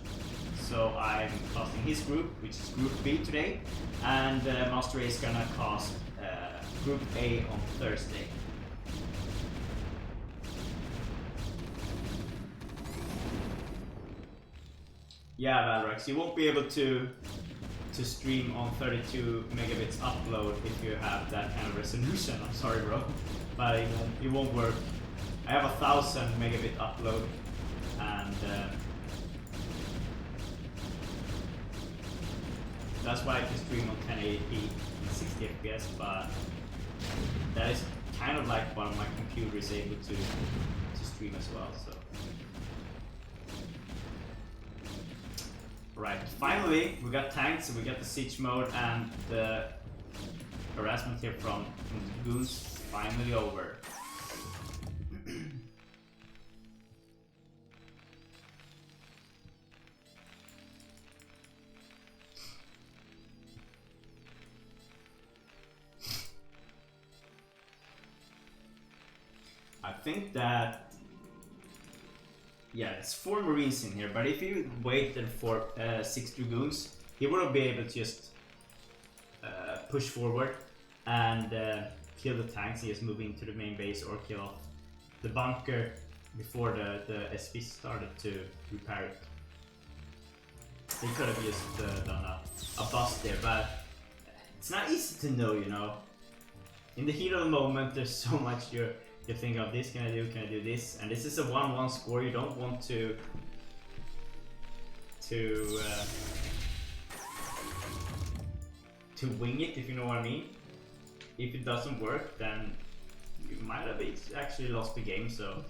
So I'm casting his group, which is Group B today, and MasterRey is gonna cast Group A on Thursday. Yeah, Valrex, you won't be able to stream on 32 megabits upload if you have that kind of resolution. I'm sorry, bro, but it won't work. I have 1000 megabit upload, and that's why I can stream on 1080p and 60 FPS, but that is kind of like what my computer is able to stream as well. So, right, finally we got tanks, we got the siege mode, and the harassment here from the goons finally over. I think that, yeah, it's 4 Marines in here, but if you waited for 6 Dragoons, he wouldn't be able to just push forward and kill the tanks. He is moving to the main base or kill off the bunker before the SP started to repair it. They could have just done a bust there, but it's not easy to know, you know. In the heat of the moment, there's so much you think of. This, can I do this? And this is a 1-1 score. You don't want to wing it, if you know what I mean. If it doesn't work, then you might have actually lost the game. So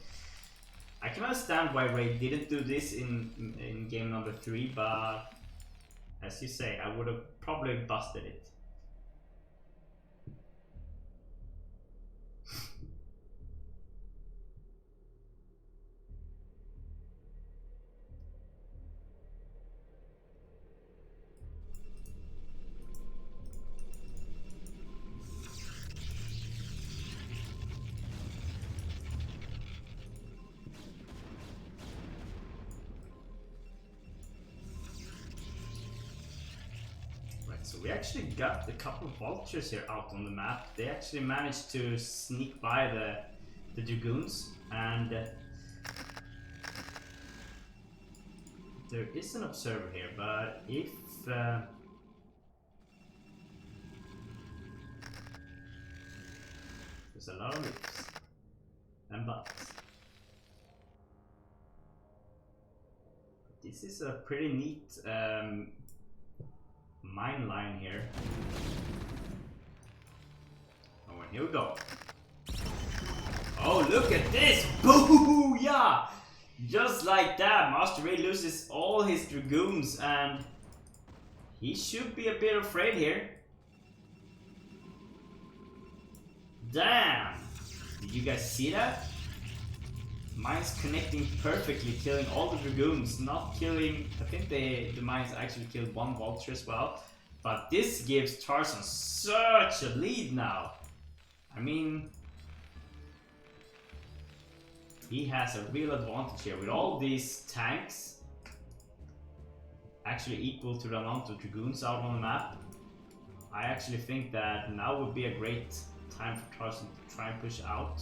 I can understand why Ray didn't do this in game number 3, but as you say, I would have probably busted it. So we actually got a couple of vultures here out on the map. They actually managed to sneak by the Dragoons, and there is an observer here, but if there's a lot of ifs and buts. This is a pretty neat mine line here. Oh, and here we go. Oh, look at this! Booyah! Just like that, MasterRey loses all his Dragoons, and he should be a bit afraid here. Damn! Did you guys see that? Mines connecting perfectly, killing all the Dragoons, not killing... I think the mines actually killed 1 vulture as well. But this gives Tarson such a lead now. I mean... he has a real advantage here with all these tanks actually equal to the amount of Dragoons out on the map. I actually think that now would be a great time for Tarson to try and push out.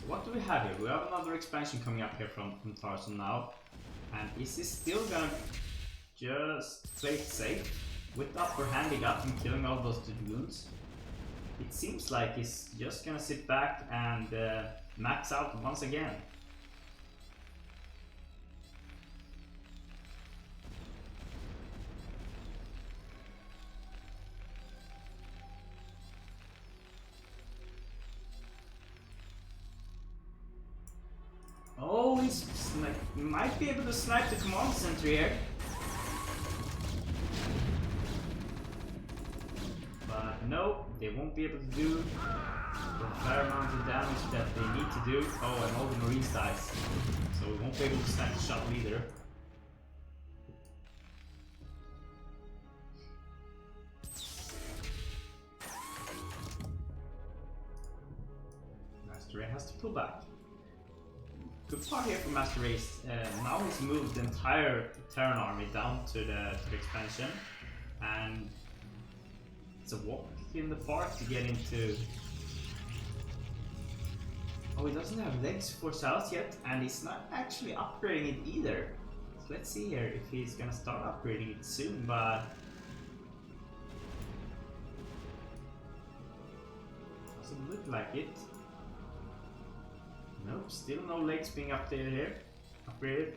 What do we have here? We have another expansion coming up here from Tarson now. And is he still gonna just play it safe with the upper hand he got from killing all those Dragoons? It seems like he's just gonna sit back and max out once again. might be able to snipe the command center here. But no, they won't be able to do the fair amount of damage that they need to do. Oh, and all the Marines dies. So we won't be able to snipe the shuttle either. MasterRey has to pull back. Good part here for MasterRey is now he's moved the entire Terran army down to the expansion, and it's a walk in the park to get into. Oh, he doesn't have legs for south yet, and he's not actually upgrading it either. So let's see here if he's gonna start upgrading it soon, but doesn't look like it. Nope, still no legs being updated here. Upgraded.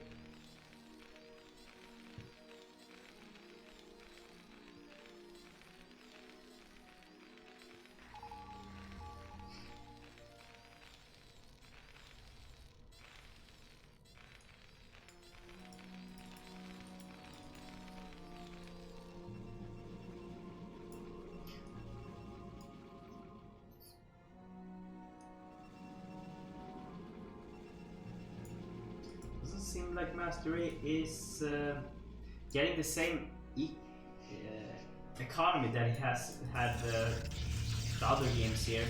Seem like MasterRey is getting the same economy that he has had the other games here,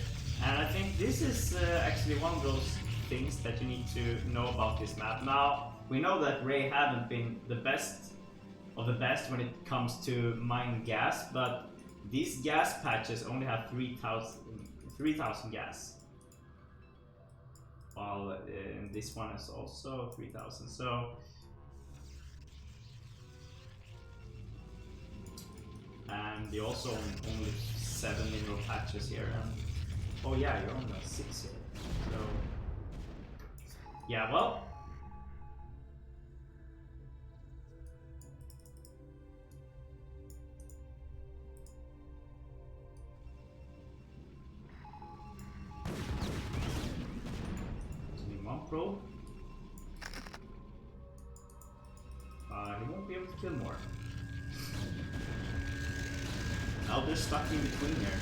and I think this is actually one of those things that you need to know about this map. Now we know that Ray haven't been the best of the best when it comes to mining gas, but these gas patches only have 3,000 gas. While this one is also 3,000, so and you also only 7 mineral patches here, and oh yeah, you're only 6 here, so yeah, well, pro. He won't be able to kill more. Now they're stuck in between here.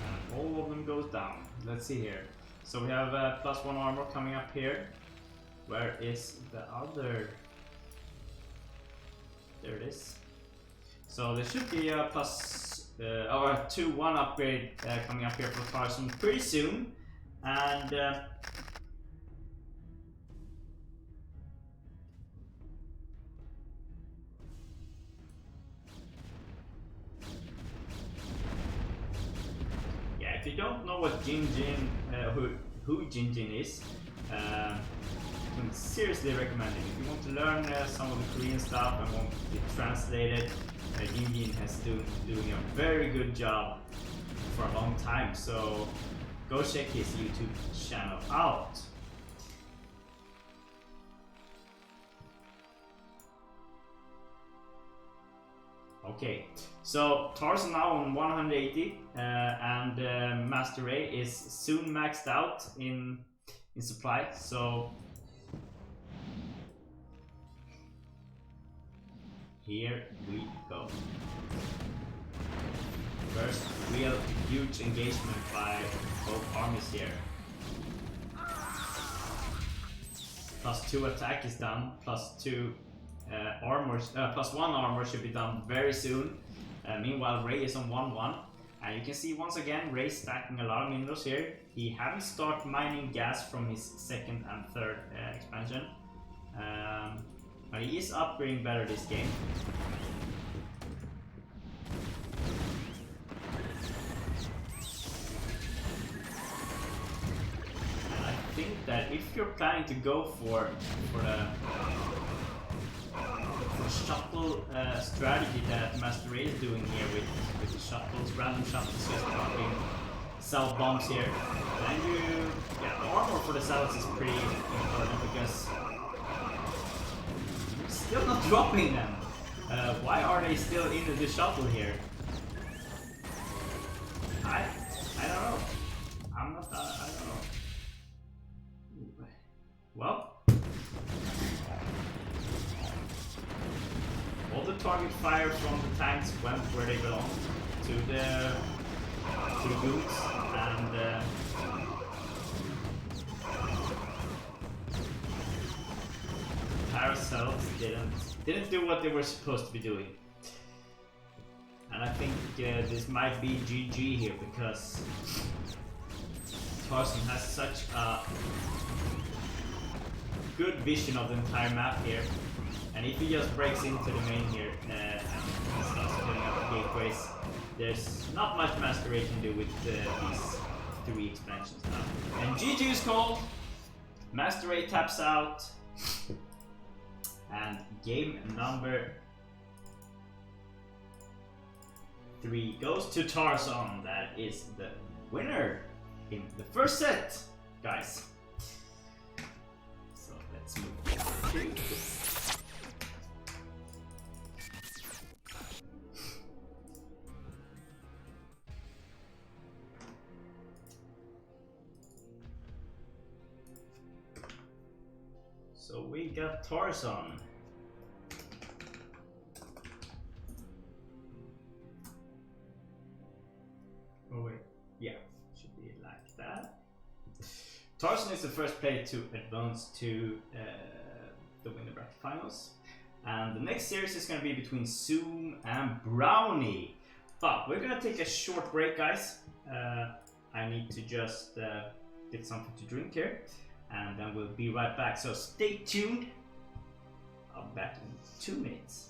And all of them goes down. Let's see here. So we have +1 armor coming up here. Where is the other? There it is. So there should be a or a 2-1 upgrade coming up here for Tarson pretty soon, and yeah, if you don't know what who Jin Jin is, I can seriously recommend it. If you want to learn some of the Korean stuff and want it translated, Jin Jin has doing a very good job for a long time, so go check his YouTube channel out. Okay, so Tarson now on 180, and MasterRey is soon maxed out in supply, so here we go. First real huge engagement by both armies here. +2 attack is done, +2 armor, +1 armor should be done very soon. Meanwhile Ray is on 1-1, and you can see once again Ray stacking a lot of minerals here. He haven't started mining gas from his 2nd and 3rd expansion. But he is upgrading better this game. And I think that if you're planning to go for the shuttle strategy that MasterRey is doing here with the shuttles, random shuttles just dropping south bombs here, and the armor for the south is pretty important because still not dropping them. Why are they still in the shuttle here? I don't know. I'm not. I don't know. Well, all the target fire from the tanks went where they belong, to the goons, and Tarson didn't do what they were supposed to be doing. And I think this might be GG here, because Tarson has such a good vision of the entire map here, and if he just breaks into the main here and starts filling up the gateways, there's not much MasterRey can do with these 3 expansions now. And GG is called. MasterRey taps out, and game number 3 goes to Tarson. That is the winner in the first set, guys. So let's move to this. So we got Tarson. Oh wait, yeah, should be like that. Tarson is the first player to advance to the winner bracket finals, and the next series is going to be between Zoom and Browne. But we're going to take a short break, guys. I need to just get something to drink here, and then we'll be right back. So stay tuned. I'll be back in 2 minutes.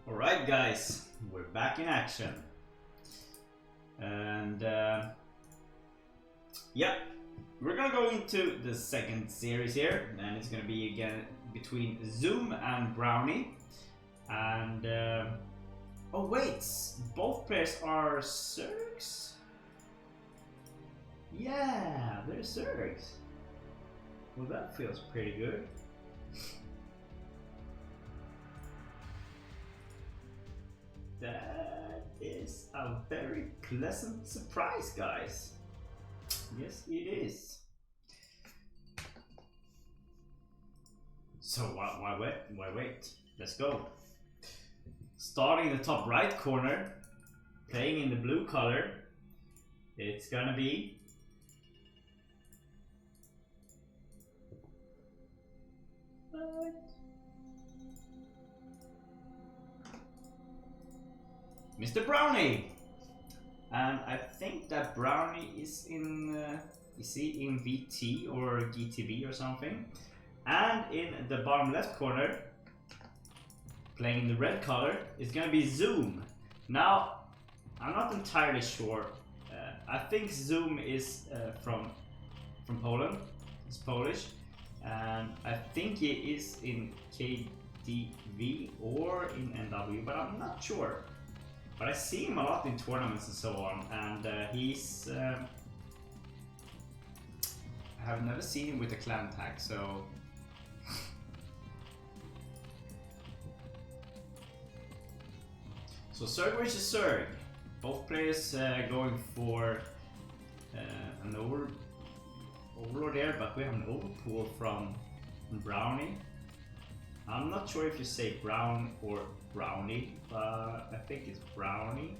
Alright guys, we're back in action. And yeah, we're gonna go into the second series here, and it's gonna be again between Zoom and Browne. And oh wait, both players are Zergs? Yeah, they're Zergs. Well, that feels pretty good. That is a very pleasant surprise, guys. Yes, it is. So why wait? Why wait? Let's go. Starting in the top right corner, playing in the blue color, it's gonna be Mr. Browne. And I think that Browne is in, is he in VT or GTB or something? And in the bottom left corner, playing in the red color, is gonna be Zoom. Now, I'm not entirely sure. I think Zoom is from Poland. He's Polish, and I think he is in KDV or in NW, but I'm not sure. But I see him a lot in tournaments and so on, and he's... I have never seen him with a clan tag, so... So Zerg versus Zerg. Both players going for an Overlord there, but we have an Overpool from Browne. I'm not sure if you say Browne or Browne, but I think it's Browne.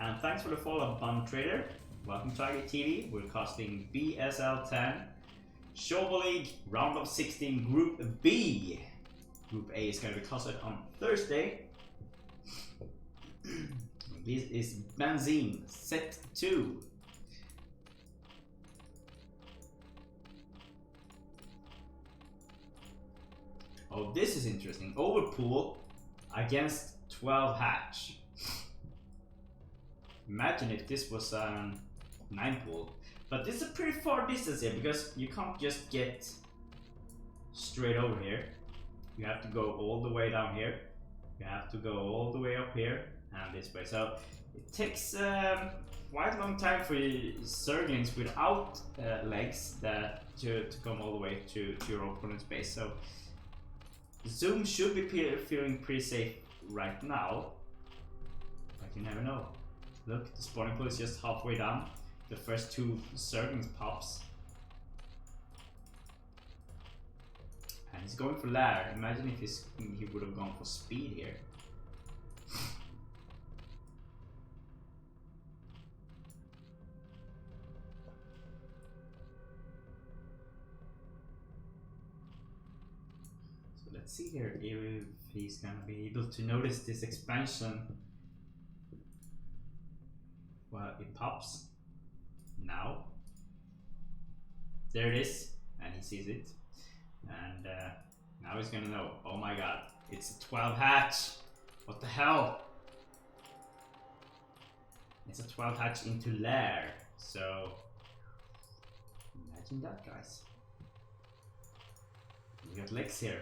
And thanks for the follow, Bun Trader. Welcome to IGTV. We're casting BSL10 Shovel League Round of 16 Group B. Group A is going to be casted on Thursday. This is Benzene Set 2. Oh, this is interesting. Overpool against 12 hatch. Imagine if this was 9 pool. But this is a pretty far distance here because you can't just get straight over here. You have to go all the way down here. You have to go all the way up here and this way. So it takes quite a long time for Zerglings without legs to come all the way to your opponent's base. So Zoom should be feeling pretty safe right now, but you never know. Look, the spawning pool is just halfway down. The first 2 Zerglings pops. And he's going for ladder. Imagine if he would have gone for speed here. So let's see here if he's gonna be able to notice this expansion. Well, it pops. Now. There it is. And he sees it. And now he's gonna know, oh my god, it's a 12 hatch. What the hell? It's a 12 hatch into lair. So imagine that, guys. We got legs here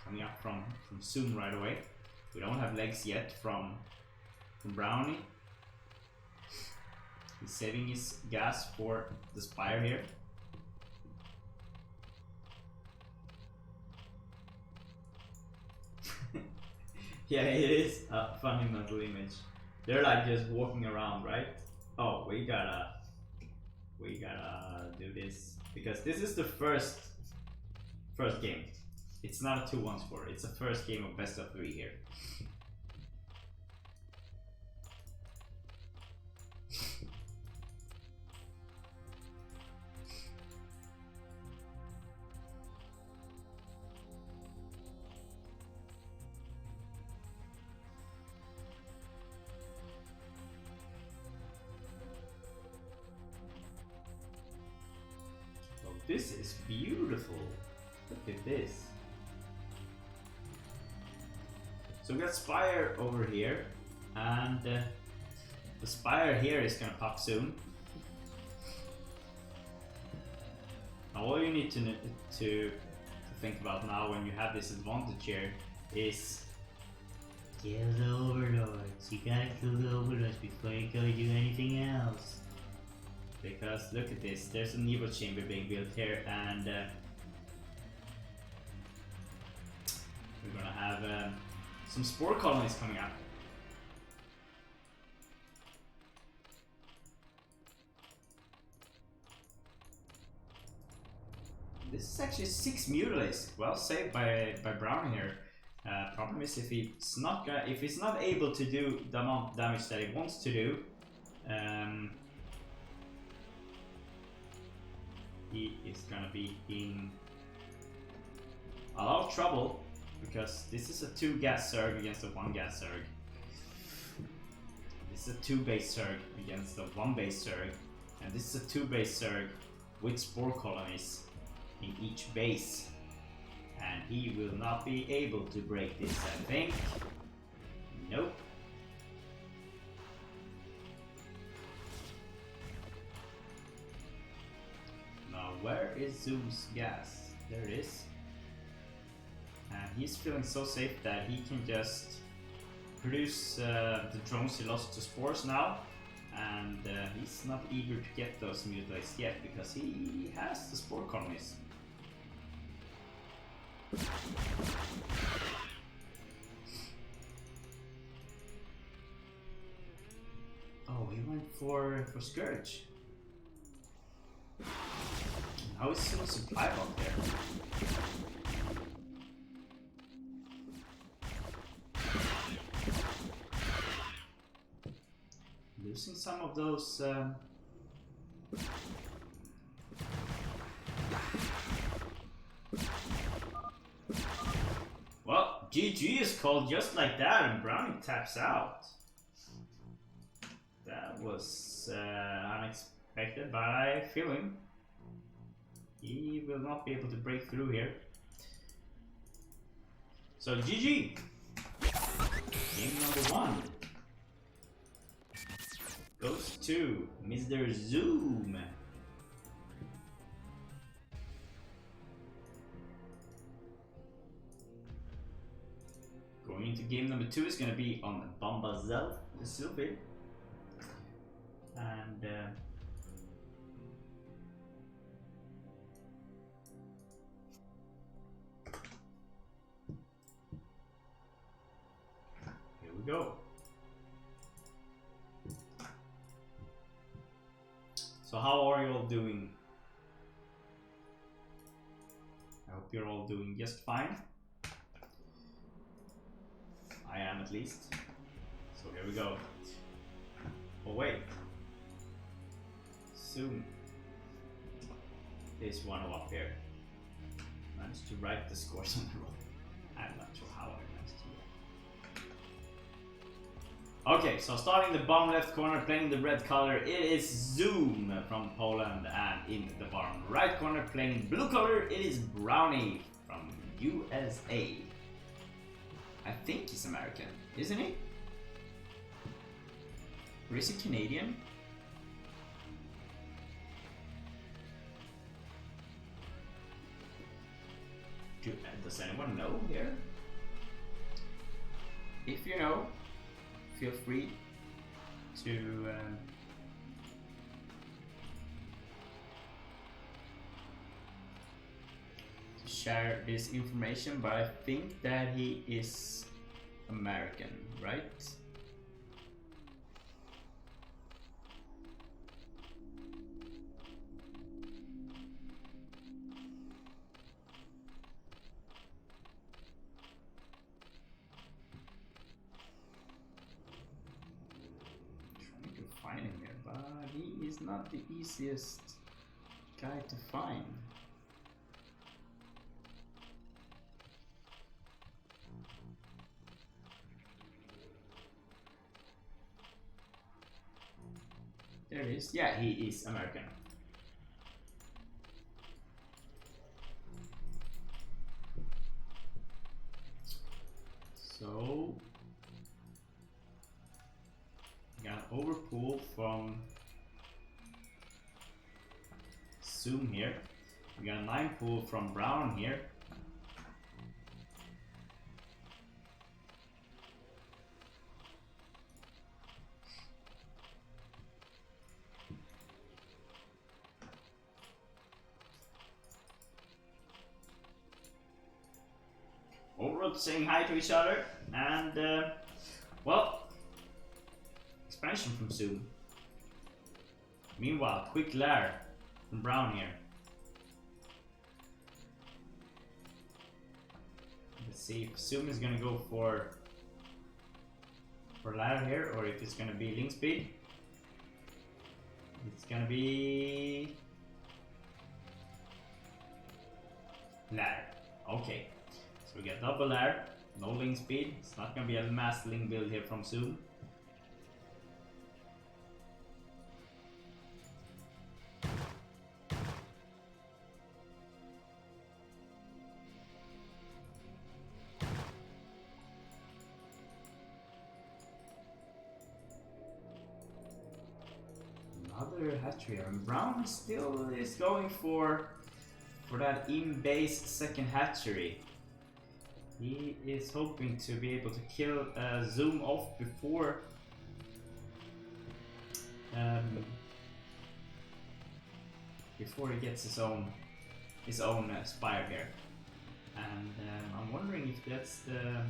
coming up from Zoom right away. We don't have legs yet from Browne. He's saving his gas for the Spire here. Yeah, it is a funny mental image. They're like just walking around, right? Oh, we gotta do this because this is the first game. It's not a 2-1 score. It's the first game of best of 3 here. This is beautiful. Look at this. So So we got Spire over here, and the Spire here is gonna pop soon. Now all you need to think about now when you have this advantage here is kill the overlords. You gotta kill the overlords before you go do anything else. Because look at this, there's a Evo chamber being built here, and we're gonna have some spore colonies coming up. This is actually 6 mutilates. Well saved by Browne here. Problem is if he's not able to do the amount of damage that he wants to do, he is gonna be in a lot of trouble, because this is a 2 gas Zerg against a 1 gas Zerg. This is a 2 base Zerg against a 1 base Zerg, and this is a 2 base Zerg with spore colonies in each base, and he will not be able to break this, I think. Nope. Now where is Zoom's gas? There it is. And he's feeling so safe that he can just produce the drones he lost to spores now, and he's not eager to get those mutilates yet because he has the spore colonies. Oh, he went for Scourge. How is still supply out there? Losing some of those well, GG is called just like that, and Browne taps out. That was unexpected, but I feel him. He will not be able to break through here. So GG! Game number 1 goes to Mr. Zoom. Going into game number 2 is going to be on Bombazel, the Sylvie. And here we go. So how are you all doing? I hope you're all doing just fine. I am, at least. So here we go. Oh wait. Zoom is 1-0 up here. Managed to write the scores on the roll. I'm not sure how I managed to. Okay, so starting the bottom left corner, playing the red color, it is Zoom from Poland, and in the bottom right corner, playing blue color, it is Browne from USA. I think he's American, isn't he? Or is he Canadian? Does anyone know here? If you know, feel free to share this information, but I think that he is American, right? Trying to find him here, but he is not the easiest guy to find. There it is. Yeah, he is American. So So we got an overpull from Zoom here. We got a 9 pull from Browne here. Overall saying hi to each other, and well, expansion from Zoom. Meanwhile, quick lair from Browne here. Let's see if Zoom is gonna go for ladder here, or if it's gonna be link speed. It's gonna be ladder. Okay, so we get double ladder, no link speed. It's not gonna be a mass link build here from Zoom. Another hatchery, and Browne still is going for that in-base second hatchery. He is hoping to be able to kill Zoom off before he gets his own spire here, and I'm wondering if that's the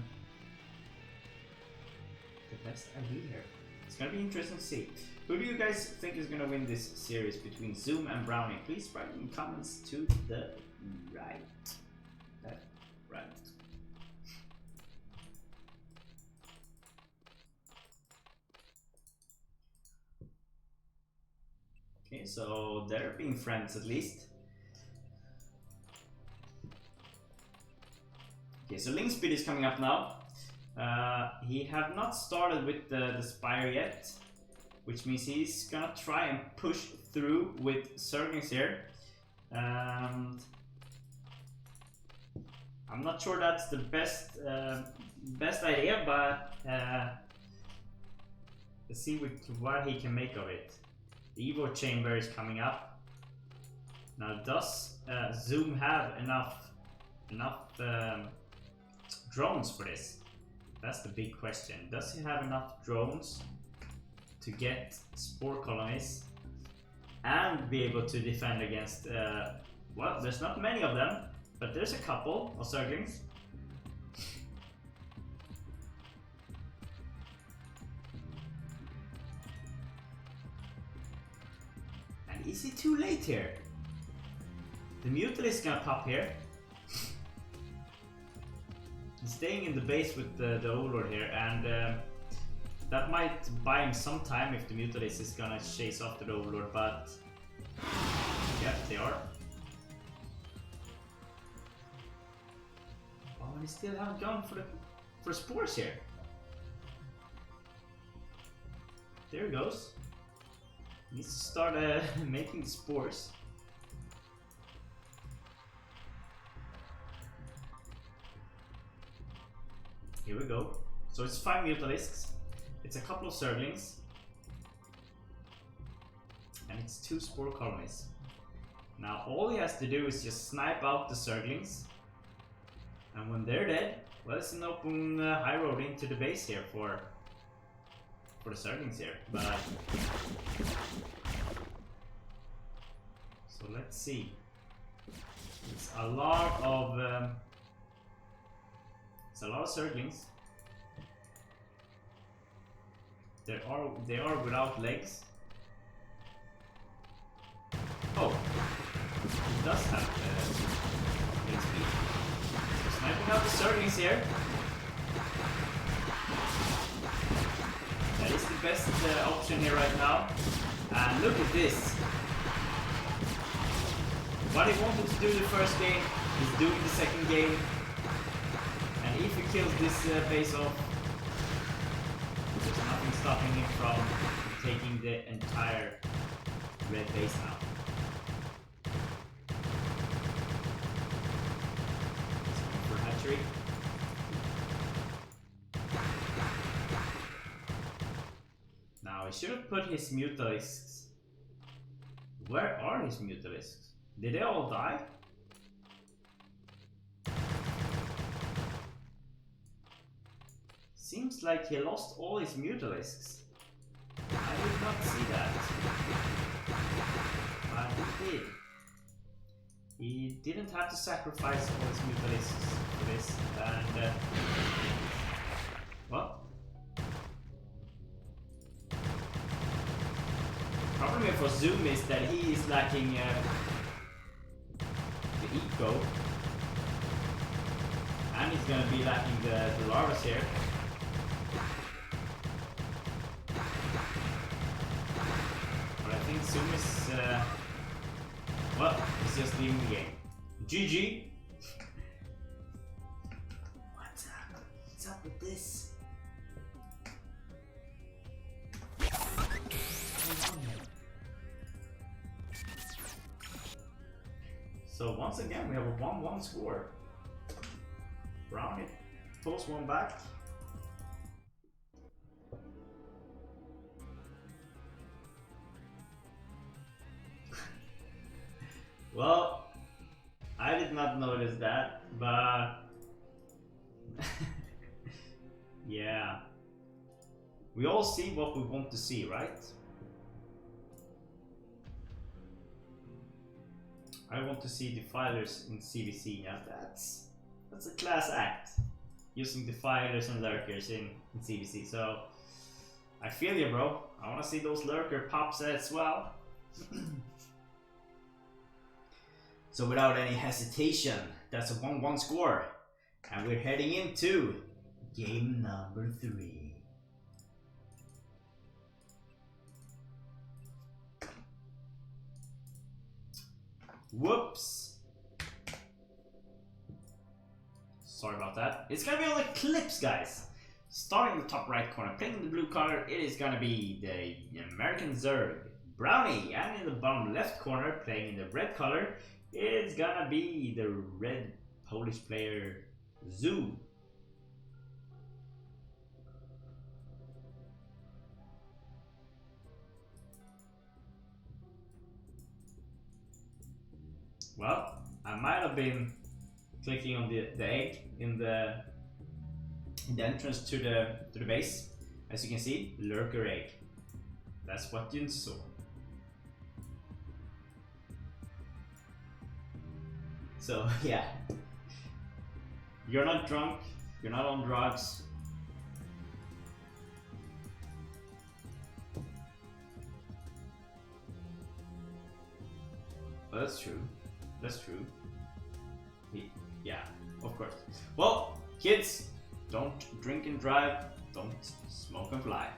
best idea here. It's gonna be interesting to see. Who do you guys think is gonna win this series between Zoom and Browne? Please write in comments to the right. Right. Okay, so they're being friends at least. Okay, so link speed is coming up now. He have not started with the spire yet, which means he's gonna try and push through with Zerglings here. And I'm not sure that's the best idea, but let's see what he can make of it. The Evo chamber is coming up. Now, does Zoom have enough drones for this? That's the big question. Does he have enough drones to get spore colonies and be able to defend against, well, there's not many of them, but there's a couple of Zerglings. And is it too late here? The Mutalisk is gonna pop here. He's staying in the base with the Overlord here, and that might buy him some time if the Mutalisk is gonna chase after the Overlord, but yeah, they are. Oh, and he still haven't gone for spores here. There he goes. He needs to start making the spores. Here we go. So it's 5 Mutalisks, it's a couple of Zerglings, and it's 2 spore colonies. Now all he has to do is just snipe out the Zerglings, and when they're dead, well, it's an open high road into the base here for the Zerglings here. But so let's see. It's a lot of Zerglings. They are without legs. Oh, it does have leg speed. So sniping out the Zerglings here. That is the best option here right now. And look at this. What he wanted to do the first game, he's doing the second game. And if he kills this base off, there's nothing stopping him from taking the entire red base now. He's going for hatchery. he should have put his Mutalisks. Where are his Mutalisks? Did they all die? Seems like he lost all his Mutalisks. I did not see that. But he did. He didn't have to sacrifice all his Mutalisks for this, and well, the problem here for Zoom is that he is lacking the eco, and he's gonna be lacking the larvas here. But I think Zoom is well, he's just leaving the game. GG. What's up? What's up with this? So once again we have a 1-1 score. Browne pulls one back. Well, I did not notice that, but yeah. We all see what we want to see, right? I want to see defilers in CVC. Yeah, that's a class act. Using defilers and lurkers in CVC. So I feel you, bro. I want to see those lurker pops as well. So without any hesitation, that's a 1-1 score. And we're heading into game number 3. Whoops. Sorry about that. It's gonna be on the clips, guys. Starting in the top right corner, playing in the blue color, it is gonna be the American Zerg, Browne, and in the bottom left corner, playing in the red color, it's gonna be the red Polish player Zoom. Well, I might have been clicking on the egg in the entrance to the base. As you can see, lurker egg. That's what you saw. So yeah, you're not drunk, you're not on drugs. Well, that's true. That's true. Yeah, of course. Well, kids, don't drink and drive, don't smoke and fly.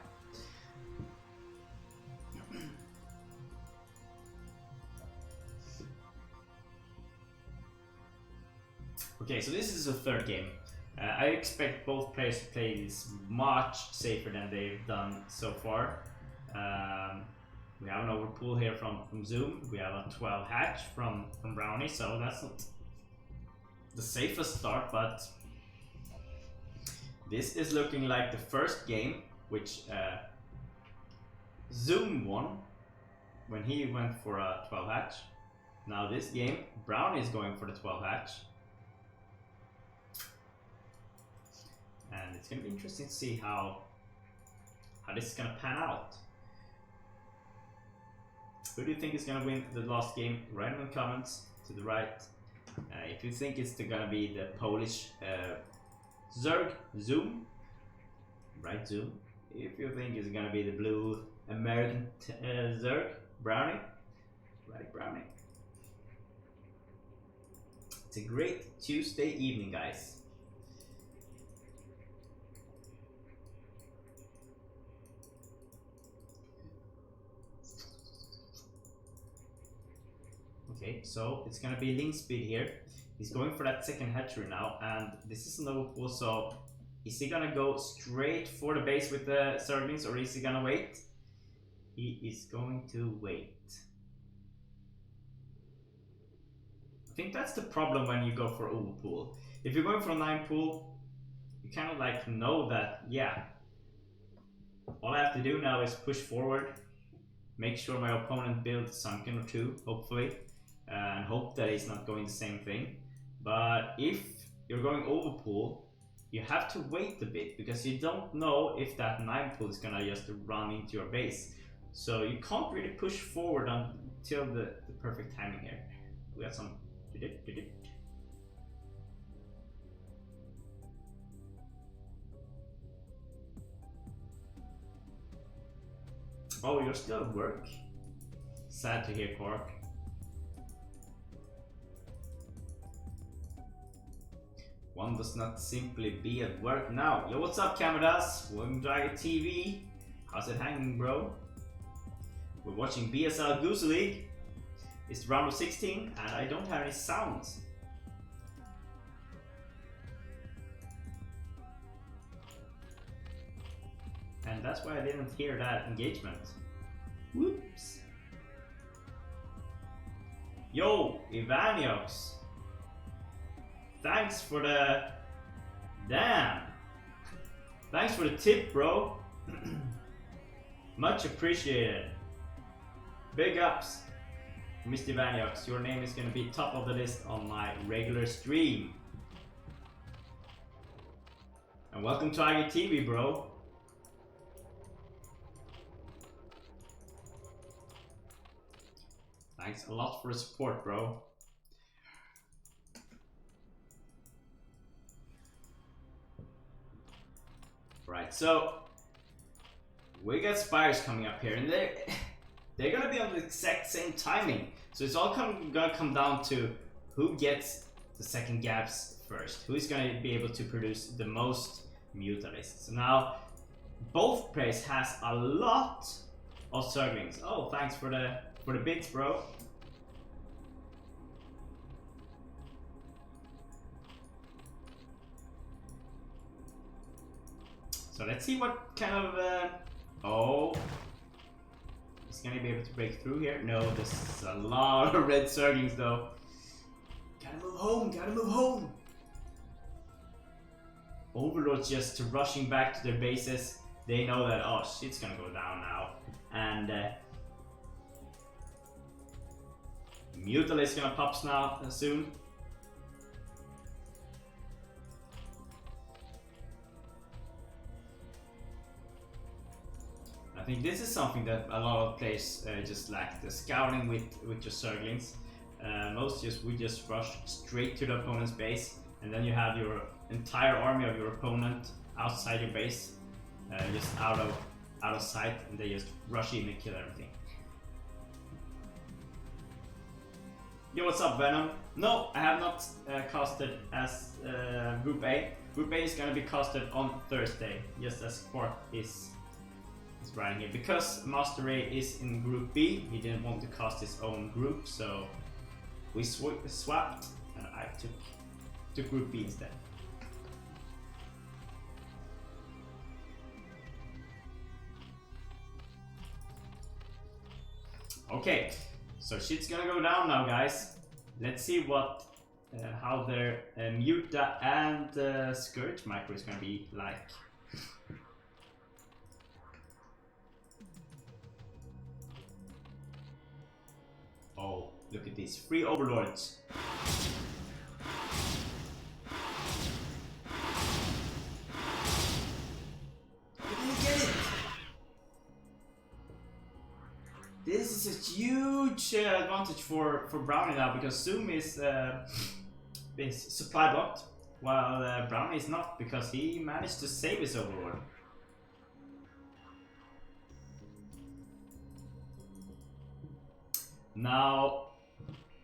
Okay, so this is the third game. I expect both players to play this much safer than they've done so far. We have an overpull here from Zoom. We have a 12 hatch from Browne, so that's not the safest start, but this is looking like the first game which Zoom won when he went for a 12 hatch. Now this game, Browne is going for the 12 hatch. And it's going to be interesting to see how this is going to pan out. Who do you think is going to win the last game? Write in the comments to the right. If you think it's going to be the Polish Zerg, Zoom, right, Zoom. If you think it's going to be the blue American Zerg, Browne, right, Browne. It's a great Tuesday evening, guys. Okay, so it's gonna be link speed here. He's going for that second hatchery now, and this is an overpull, so is he gonna go straight for the base with the servings, or is he gonna wait? He is going to wait. I think that's the problem when you go for overpull. If you're going for a 9 pool, you kind of like know that, yeah, all I have to do now is push forward, make sure my opponent builds sunken or two, hopefully, and hope that he's not going the same thing. But if you're going overpool, you have to wait a bit because you don't know if that 9 pool is gonna just run into your base. So you can't really push forward until the perfect timing here. We got some. Oh, you're still at work? Sad to hear, Quark. One does not simply be at work now. Yo, what's up, Camadas? Welcome to Dragon TV. How's it hanging, bro? We're watching BSL Gosu League. It's round of 16 and I don't have any sounds. And that's why I didn't hear that engagement. Whoops. Yo, Ivaniox. Thanks for the... Damn. Thanks for the tip, bro. Much appreciated. Big ups, Mr. Ivaniox. Your name is gonna be top of the list on my regular stream. And welcome to IGTV, bro. Thanks a lot for the support, bro. Right, so we got Spires coming up here, and they're gonna be on the exact same timing. So it's all gonna come down to who gets the second gaps first. Who's gonna be able to produce the most Mutalisks. So now both players has a lot of Zerglings. Oh, thanks for the bits, bro. So let's see what kind of oh, he's gonna be able to break through here. No, there's a lot of red Zerglings though. Gotta move home, gotta move home. Overlords just rushing back to their bases. They know that, oh, shit's gonna go down now. And Mutalisks gonna pop now soon. I think this is something that a lot of players just lack, the scouting with your Zerglings. We just rush straight to the opponent's base, and then you have your entire army of your opponent outside your base, just out of sight, and they just rush in and kill everything. Yo, what's up, Venom? No, I have not casted as Group A. Group A is gonna be casted on Thursday, just as Quark is writing here. Because MasterRey is in Group B, he didn't want to cast his own group, so we swapped, and I took Group B instead. Okay, so shit's gonna go down now, guys. Let's see what how their Muta and Scourge micro is gonna be like. Oh, look at these 3 overlords. We didn't get it. This is a huge advantage for Browne now, because Zoom is supply blocked, while Browne is not, because he managed to save his overlord. Now,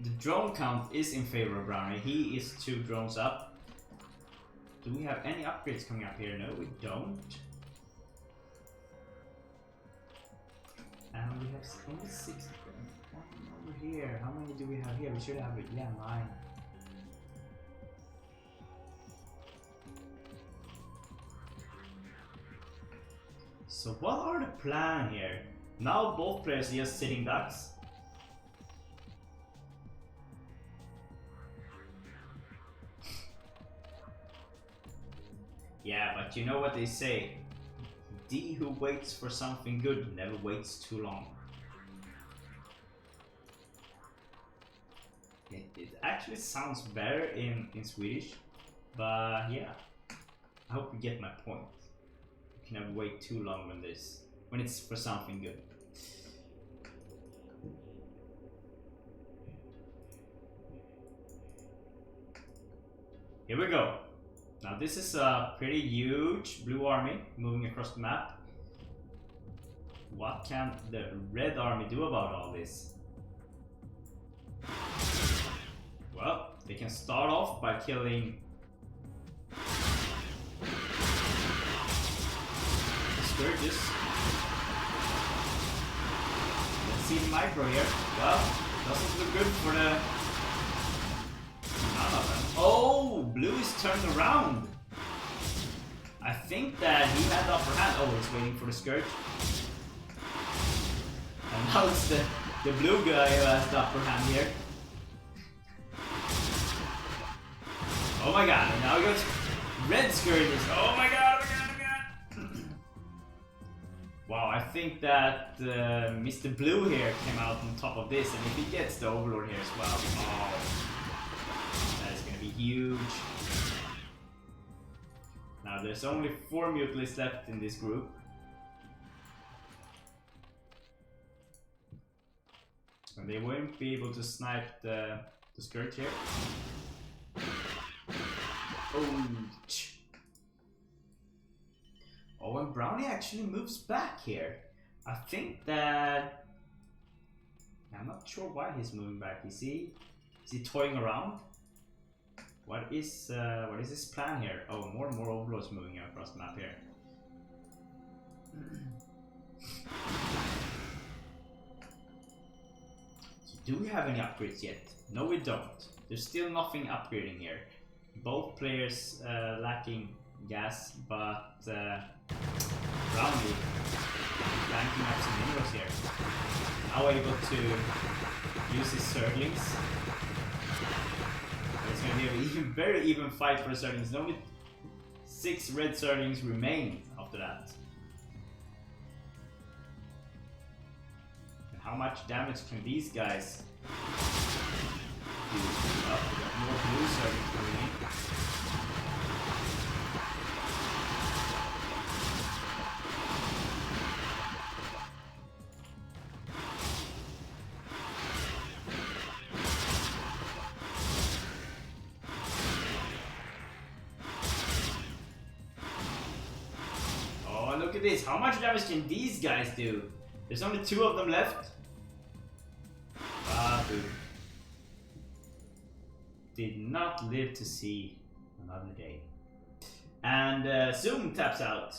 the drone count is in favor of Browne. He is 2 drones up. Do we have any upgrades coming up here? No, we don't. And we have only 6 of them. Over here. How many do we have here? We should have, yeah, 9. So what are the plan here? Now both players are just sitting ducks. Yeah, but you know what they say. D who waits for something good never waits too long. It actually sounds better in Swedish, but yeah, I hope you get my point. You can never wait too long when it's for something good. Here we go. Now this is a pretty huge blue army moving across the map. What can the red army do about all this? Well, they can start off by killing the Scourges. Let's see the micro here. Well, doesn't look good for the... none of them. Oh, blue is turned around. I think that he had the upper hand. Oh, he's waiting for the Scourge. And now it's the blue guy who has the upper hand here. Oh my god, and now we got red Scourges. Oh my god, oh my god, oh my god. Wow, I think that Mr. Blue here came out on top of this, and if he gets the Overlord here as well, oh, that is going to be huge. Now there's only 4 Mutalists left in this group. And they won't be able to snipe the Scourge here. Oh, and Brownie actually moves back here. I think that... I'm not sure why he's moving back. Is he toying around? What is his plan here? Oh, more and more Overlords moving across the map here. So do we have any upgrades yet? No, we don't. There's still nothing upgrading here. Both players lacking gas, but Brownie ranking up some minerals here. Now able to use his Zerglings. It's going to be a very even fight for Zerglings. Only 6 red Zerglings remain after that. And how much damage can these guys do? Well, we got more blue Zerglings coming in. Look at this, how much damage can these guys do? There's only 2 of them left. Ah, dude. Did not live to see another day. And Zoom taps out.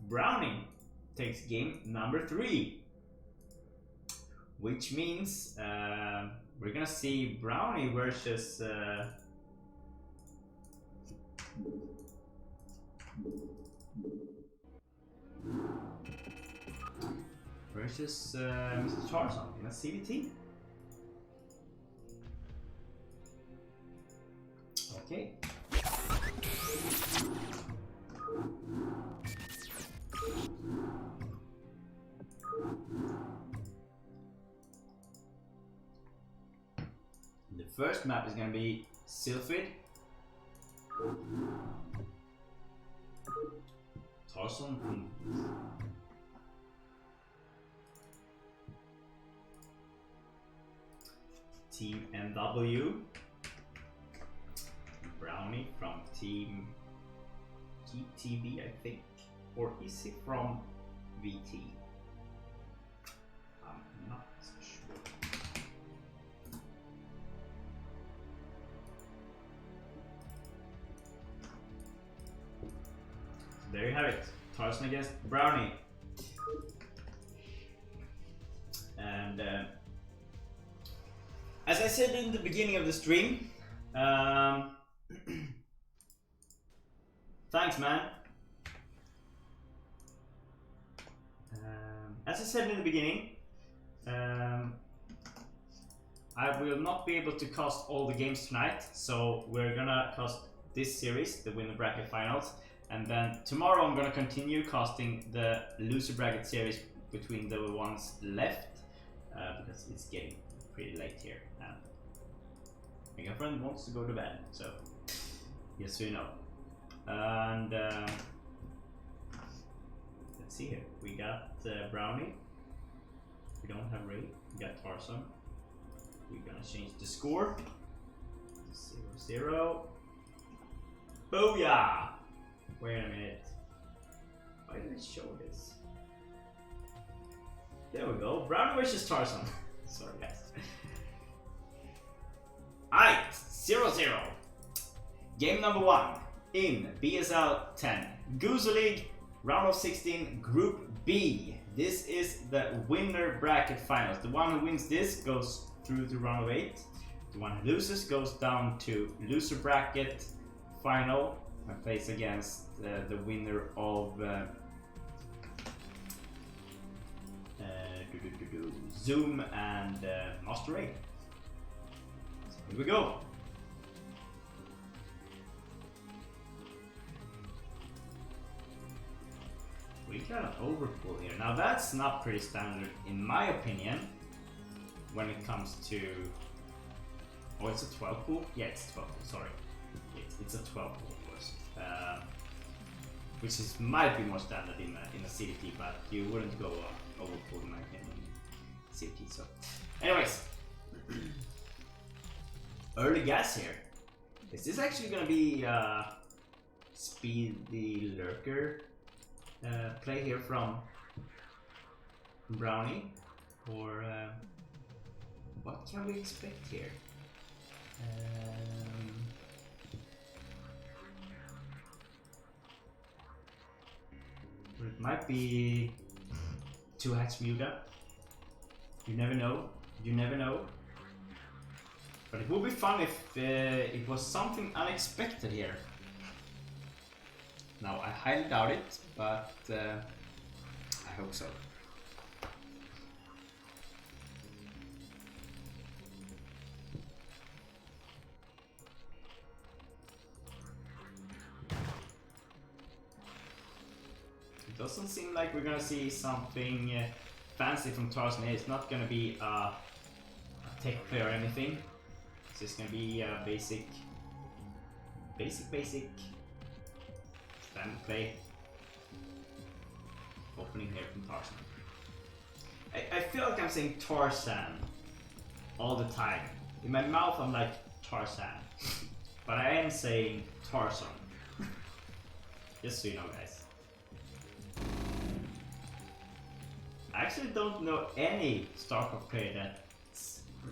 Browning takes game number 3. Which means we're gonna see Brownie versus Mr. Tarson in a CVT. Okay. The first map is going to be Sylphid. Tarson. Team NW. Brownie from Team GTB, I think. Or is he from VT? I'm not sure. So there you have it. Tarson against Brownie. And as I said in the beginning of the stream, thanks, man. As I said in the beginning, I will not be able to cast all the games tonight, so we're gonna cast this series, the winner bracket finals, And then tomorrow I'm gonna continue casting the loser bracket series between the ones left, because it's getting pretty late here and my girlfriend wants to go to bed, so just so you know. And let's see here, we got Browne, we don't have Ray, we got Tarson. We're gonna change the score 0-0. Booyah! Wait a minute. Why did it show this? There we go. Browne versus Tarson. Sorry, guys. Alright, 0-0. Game number 1 in BSL10. Gosu League, round of 16, Group B. This is the winner bracket finals. The one who wins this goes through to round of 8. The one who loses goes down to loser bracket final and plays against the winner of Zoom and MasterRey. So here we go. We got an overpull here. Now that's not pretty standard in my opinion when it comes to... Oh, it's a 12 pool? Yeah, it's 12 pool, sorry. It's a 12 pool, of course. Which is might be more standard in a CDT, but you wouldn't go overpool in my opinion in CDT, so... Anyways. Early gas here. Is this actually gonna be Speedy Lurker play here from Browne? Or what can we expect here? It might be 2-hatch Muda. You never know. You never know. But it would be fun if it was something unexpected here. Now I highly doubt it, but I hope so. It doesn't seem like we're gonna see something fancy from Tarson here. It's not gonna be a tech play or anything. It's just gonna be a basic standard play. Opening here from Tarson. I feel like I'm saying Tarson all the time. In my mouth I'm like Tarson, but I am saying Tarson. Just so you know, guys. I actually don't know any StarCraft player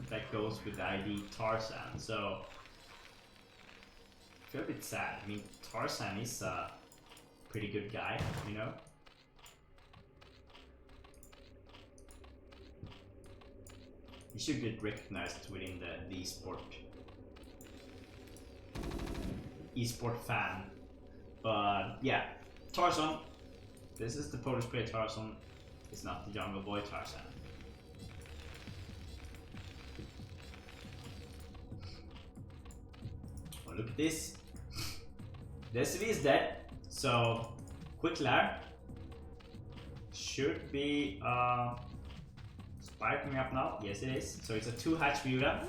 that goes with the ID Tarson, so I feel a bit sad. I mean, Tarson is a pretty good guy, you know? He should get recognized within the esport fan. But yeah, Tarson. This is the Polish player Tarson. It's not the jungle boy Tarson. Oh, look at this. The SV is dead, so quick lair should be Spire coming up now. Yes, it is. So it's a 2-hatch Muda.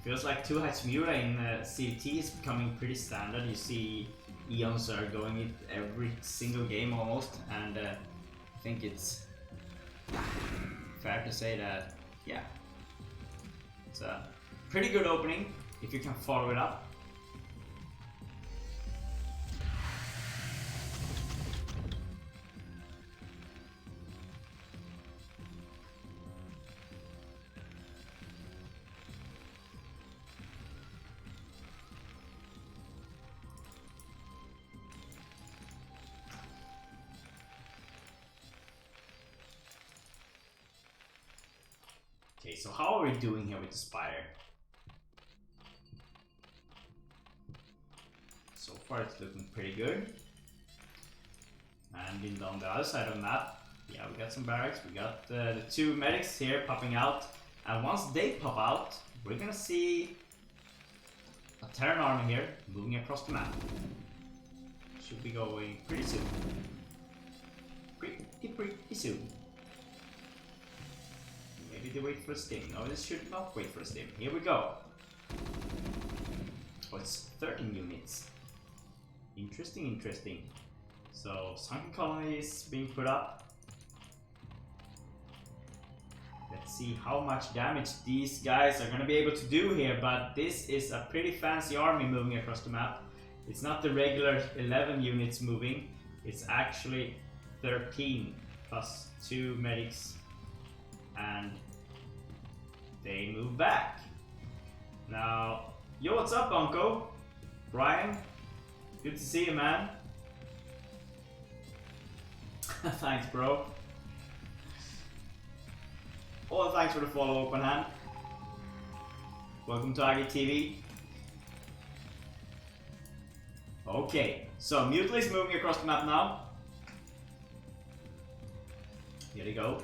Feels like 2-hatch Muda in CT is becoming pretty standard. You see Eons are going it every single game almost, and I think it's fair to say that, yeah, it's a pretty good opening if you can follow it up. Okay, so how are we doing here with the Spire? So far it's looking pretty good. And on the other side of the map, yeah, we got some barracks, we got the 2 medics here popping out. And once they pop out, we're gonna see a Terran army here, moving across the map. Should be going pretty soon. Pretty soon. Maybe they wait for a stim. No, this should not wait for a stim. Here we go. Oh, it's 13 units. Interesting, interesting. So, sunken colony is being put up. Let's see how much damage these guys are going to be able to do here, but this is a pretty fancy army moving across the map. It's not the regular 11 units moving, it's actually 13 plus 2 medics, and they move back. Now, yo, what's up, Uncle? Brian, good to see you, man. Thanks, bro. Oh, thanks for the follow, Open Hand. Welcome to IGTV. Okay, so Mutely is moving across the map now. Here they go.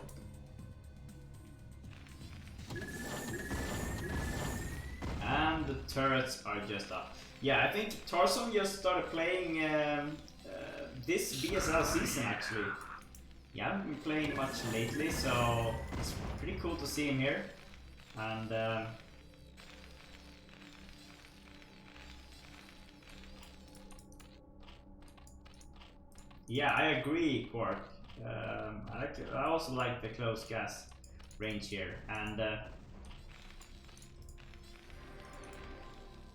And the turrets are just up. Yeah, I think Tarson just started playing this BSL season actually. Yeah, I haven't been playing much lately, so it's pretty cool to see him here. And yeah, I agree, Quark. I also like the close gas range here. And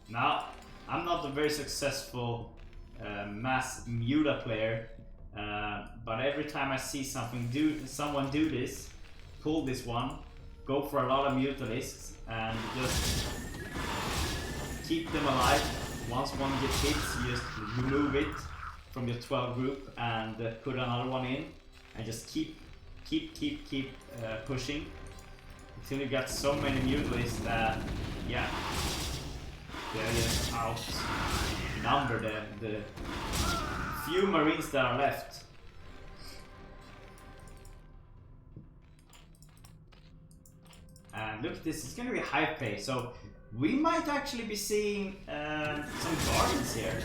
now, I'm not a very successful mass Muta player, but every time I see someone do this, pull this one, go for a lot of Mutalisks, and just keep them alive. Once one gets hit, you just remove it from your 12 group and put another one in, and just keep pushing until you got so many Mutalisks that, yeah, they're just outnumber the few Marines that are left. And look at this, it's gonna be high pace, so we might actually be seeing some Guardians here.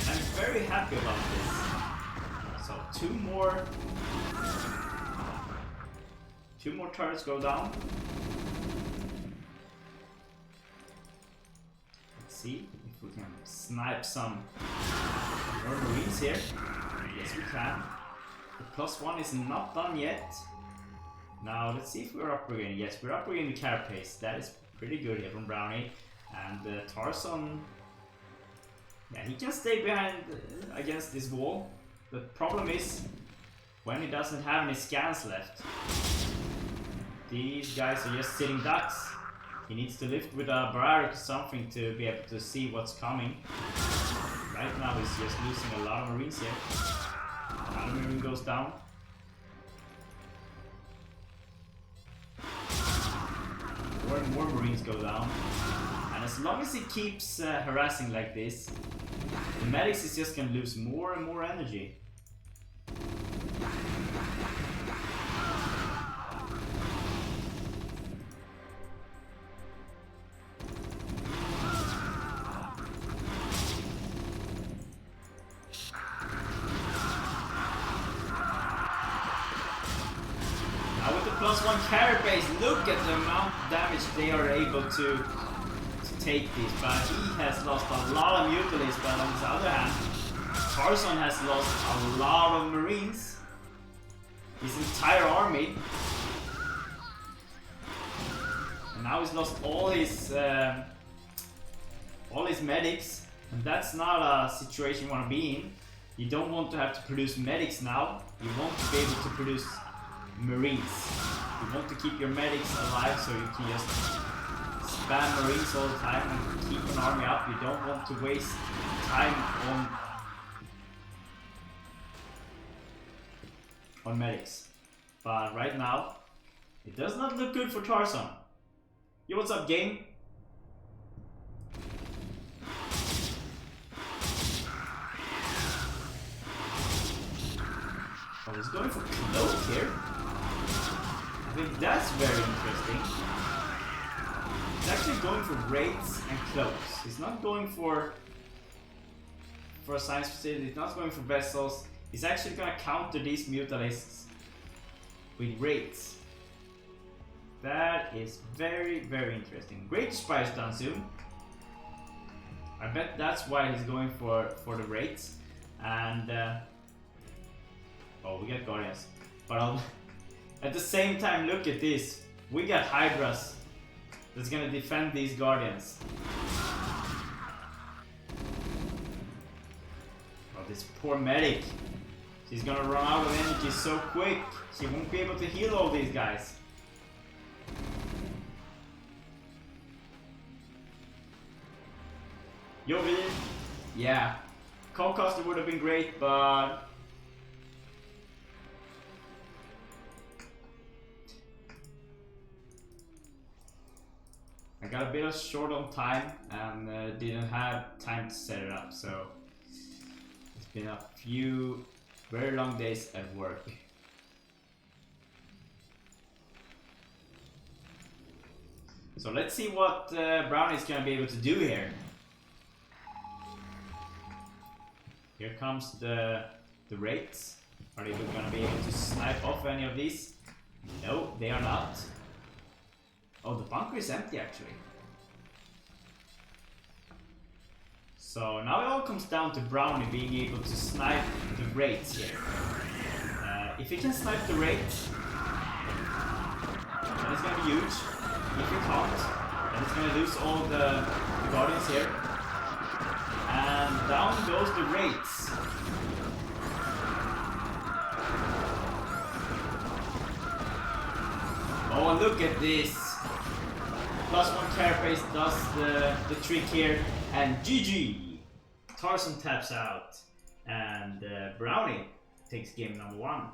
I'm very happy about this. So two more turrets go down. Let's see if we can snipe some more Marines here. Yes, we can. The +1 is not done yet. Now let's see if we're upgrading. Yes, we're upgrading the carapace. That is pretty good here from Browne. And Tarson, yeah, he can stay behind against this wall. The problem is when he doesn't have any scans left. These guys are just sitting ducks. He needs to lift with a barrage or something to be able to see what's coming. Right now he's just losing a lot of Marines here. Another Marine goes down. More and more Marines go down. And as long as he keeps harassing like this, the medics is just gonna lose more and more energy. +1 carapace, look at the amount of damage they are able to take these, but he has lost a lot of Mutalisks, but on the other hand, Tarson has lost a lot of Marines, his entire army, and now he's lost all his medics, and that's not a situation you want to be in. You don't want to have to produce medics now, you want to be able to produce Marines. You want to keep your medics alive so you can just spam Marines all the time and keep an army up. You don't want to waste time on medics. But right now, it does not look good for Tarson. Yo, what's up, game? Oh, he's going for cloak here. I think that's very interesting. He's actually going for raids and cloaks. He's not going for a science facility. He's not going for vessels. He's actually gonna counter these mutalisks with raids. That is very, very interesting. Great Spice done soon. I bet that's why he's going for the raids. And oh, we got Guardians. But at the same time, look at this. We got Hydras that's gonna defend these Guardians. Oh, this poor medic. She's gonna run out of energy so quick. She won't be able to heal all these guys. Yovi, yeah, Coldcaster would have been great, but I got a bit of short on time and didn't have time to set it up, so it's been a few very long days at work. So let's see what Browne is gonna be able to do here. Here comes the raids. Are they gonna be able to snipe off any of these? No, they are not. Oh, the bunker is empty actually. So now it all comes down to Browne being able to snipe the raids here. If he can snipe the raids, then it's gonna be huge. If he can't, then it's gonna lose all the Guardians here. And down goes the raids. Oh, look at this. +1 carapace does the trick here. And GG. Tarson taps out. And Browne takes game number 1.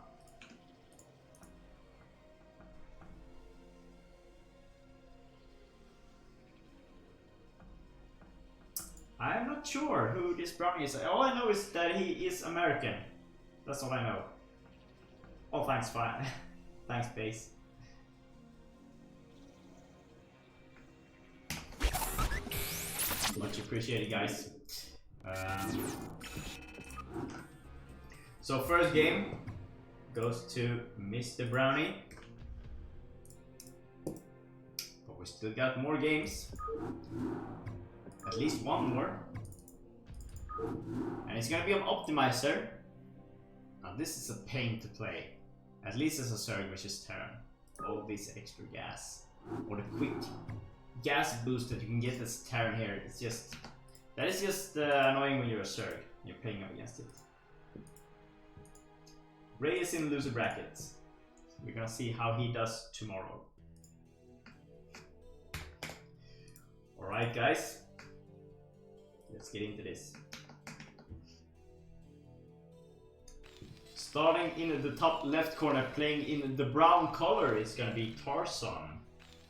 I'm not sure who this Browne is. All I know is that he is American. That's all I know. Oh, thanks, fine. Thanks, base. Much appreciated, guys. So first game goes to Mr. Browne. But we still got more games. At least one more. And it's gonna be an optimizer. Now this is a pain to play. At least as a Zerg versus Terran. All this extra gas. Or the quick gas boost that you can get as Terran here. It's just... That is just annoying when you're a Zerg. You're playing up against it. Ray is in loser brackets. We're gonna see how he does tomorrow. Alright guys. Let's get into this. Starting in the top left corner, playing in the brown color is gonna be Tarson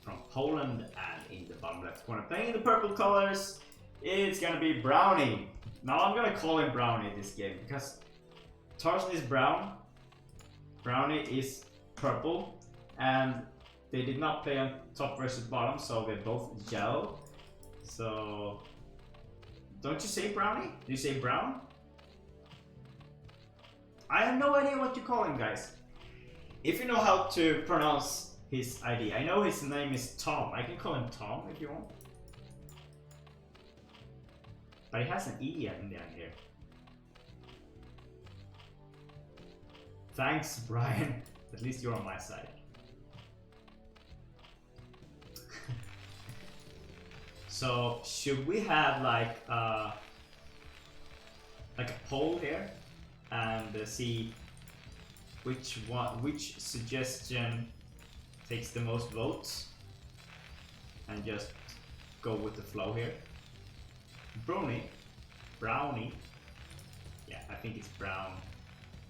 from Poland, and in the bottom left corner, playing in the purple colors, it's gonna be Browne. Now I'm gonna call him Browne in this game because Tarson is brown, Browne is purple, and they did not play on top versus bottom, so they're both yellow. So don't you say Browne? Do you say Brown? I have no idea what you call him, guys. If you know how to pronounce his ID, I know his name is Tom. I can call him Tom if you want. But he has an E in the end here. Thanks, Brian. At least you're on my side. So should we have like a poll here and see which suggestion takes the most votes and just go with the flow here? Browne, yeah, I think it's Browne.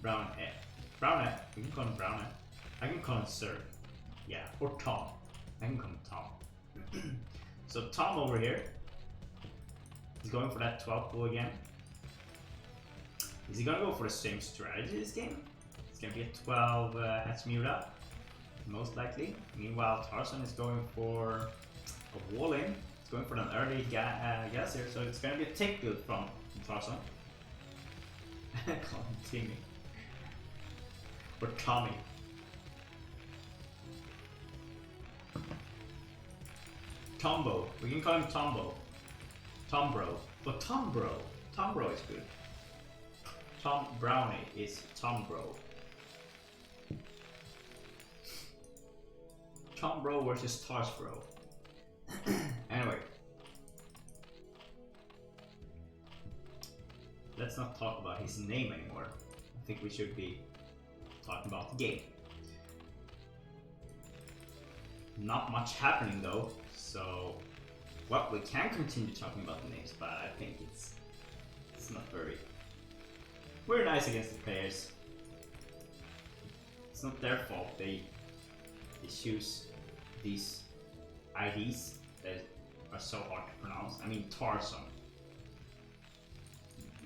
We can call him Browne. I can call him Sir, yeah, or Tom. I can call him Tom. So Tom over here is going for that 12 pull again. Is he gonna go for the same strategy this game? It's gonna be a 12 hatch mute up, most likely. Meanwhile, Tarson is going for a wall in. It's going for an early gas here, so it's gonna be a tech build from Tarson. Call him Timmy. Or Tommy. Tombo. We can call him Tombo. Tombro. But Tombro. Tombro is good. Browne is Tombro. Tombro versus Tarsbro. Anyway. Let's not talk about his name anymore. I think we should be talking about the game. Not much happening though, so well, we can continue talking about the names, but I think it's not very nice against the players. It's not their fault they choose these IDs that are so hard to pronounce. I mean Tarson.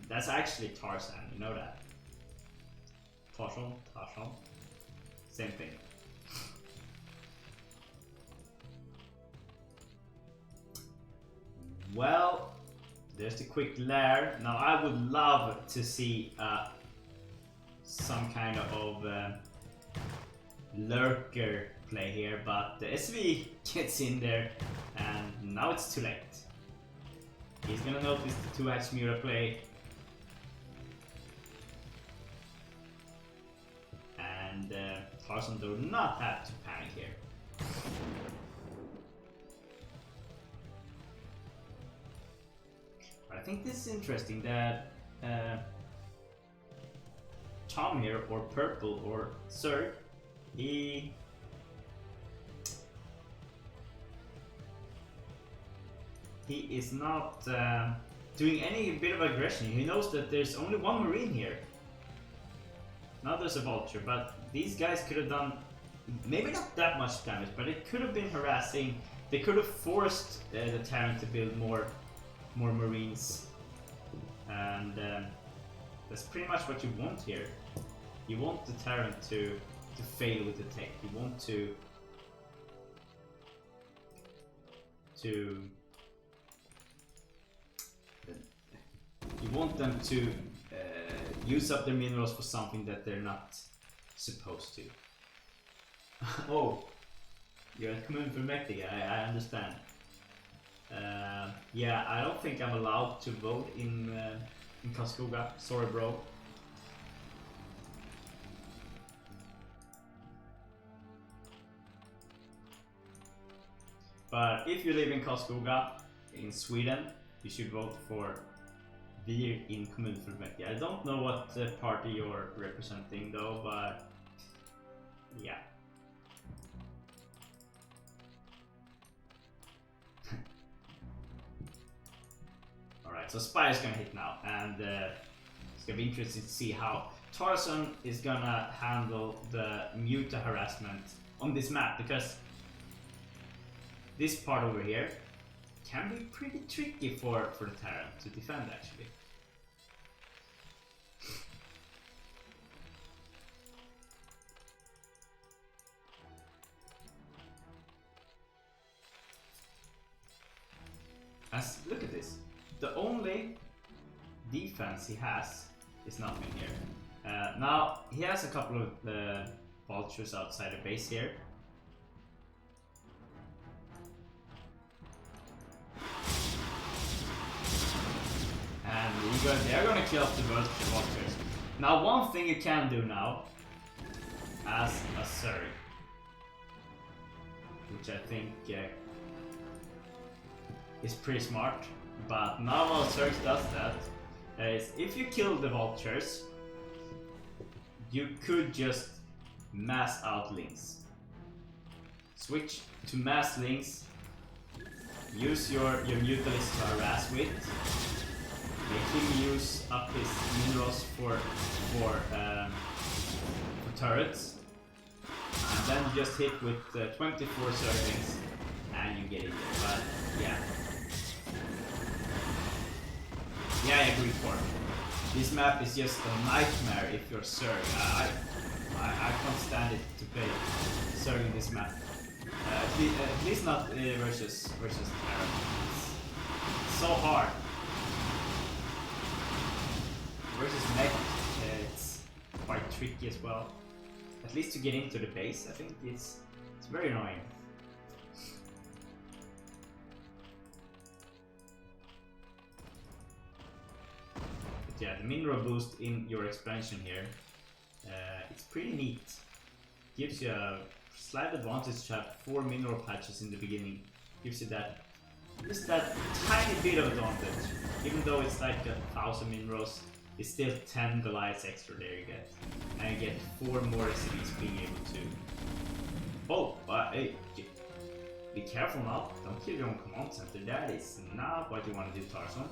That's actually Tarson, you know that. Tarson, same thing. Well, there's the quick lair. Now I would love to see some kind of lurker play here, but the SV gets in there and now it's too late. He's gonna notice the 2H Mura play. And Tarson do not have to panic here. But I think this is interesting that Tom here, or Purple, or Sir, he is not doing any bit of aggression. He knows that there's only one Marine here. Now there's a Vulture, but these guys could have done maybe not that much damage, but it could have been harassing. They could have forced the Terran to build more Marines, and that's pretty much what you want here. You want the Terran to fail with the tech. You want you want them to use up their minerals for something that they're not supposed to. Oh, you're coming from Mectic, I understand. Yeah, I don't think I'm allowed to vote in Karlskoga. Sorry, bro. But if you live in Karlskoga, in Sweden, you should vote for Vir in kommunfullmäktige. I don't know what party you're representing though, but yeah. Alright, so Spy is gonna hit now, and it's gonna be interesting to see how Tarson is gonna handle the Muta harassment on this map, because this part over here can be pretty tricky for the Terran to defend actually. Look at this. The only defense he has is nothing here. Now he has a couple of vultures outside the base here. And they're gonna kill off the vultures. Now one thing you can do now as a Surrey, which I think is pretty smart, but now while Surge does that, is if you kill the vultures, you could just mass out links. Switch to mass links, use your Mutalist to harass with, make him use up his minerals for turrets, and then just hit with 24 servings and you get in there. But yeah. Yeah, I agree, Ford. This map is just a nightmare if you're Surge. I can't stand it to play Surge in this map. At least not versus Tarson. It's so hard. Versus mech, it's quite tricky as well. At least to get into the base, I think it's very annoying. But yeah, the mineral boost in your expansion here, it's pretty neat. Gives you a slight advantage to have 4 mineral patches in the beginning. Gives you that, just that tiny bit of advantage. Even though it's like 1,000 minerals, it's still 10 Goliaths extra there you get. And you get 4 more SCVs being able to... Oh, hey, be careful now. Don't kill your own command center. That is not what you want to do, Tarson.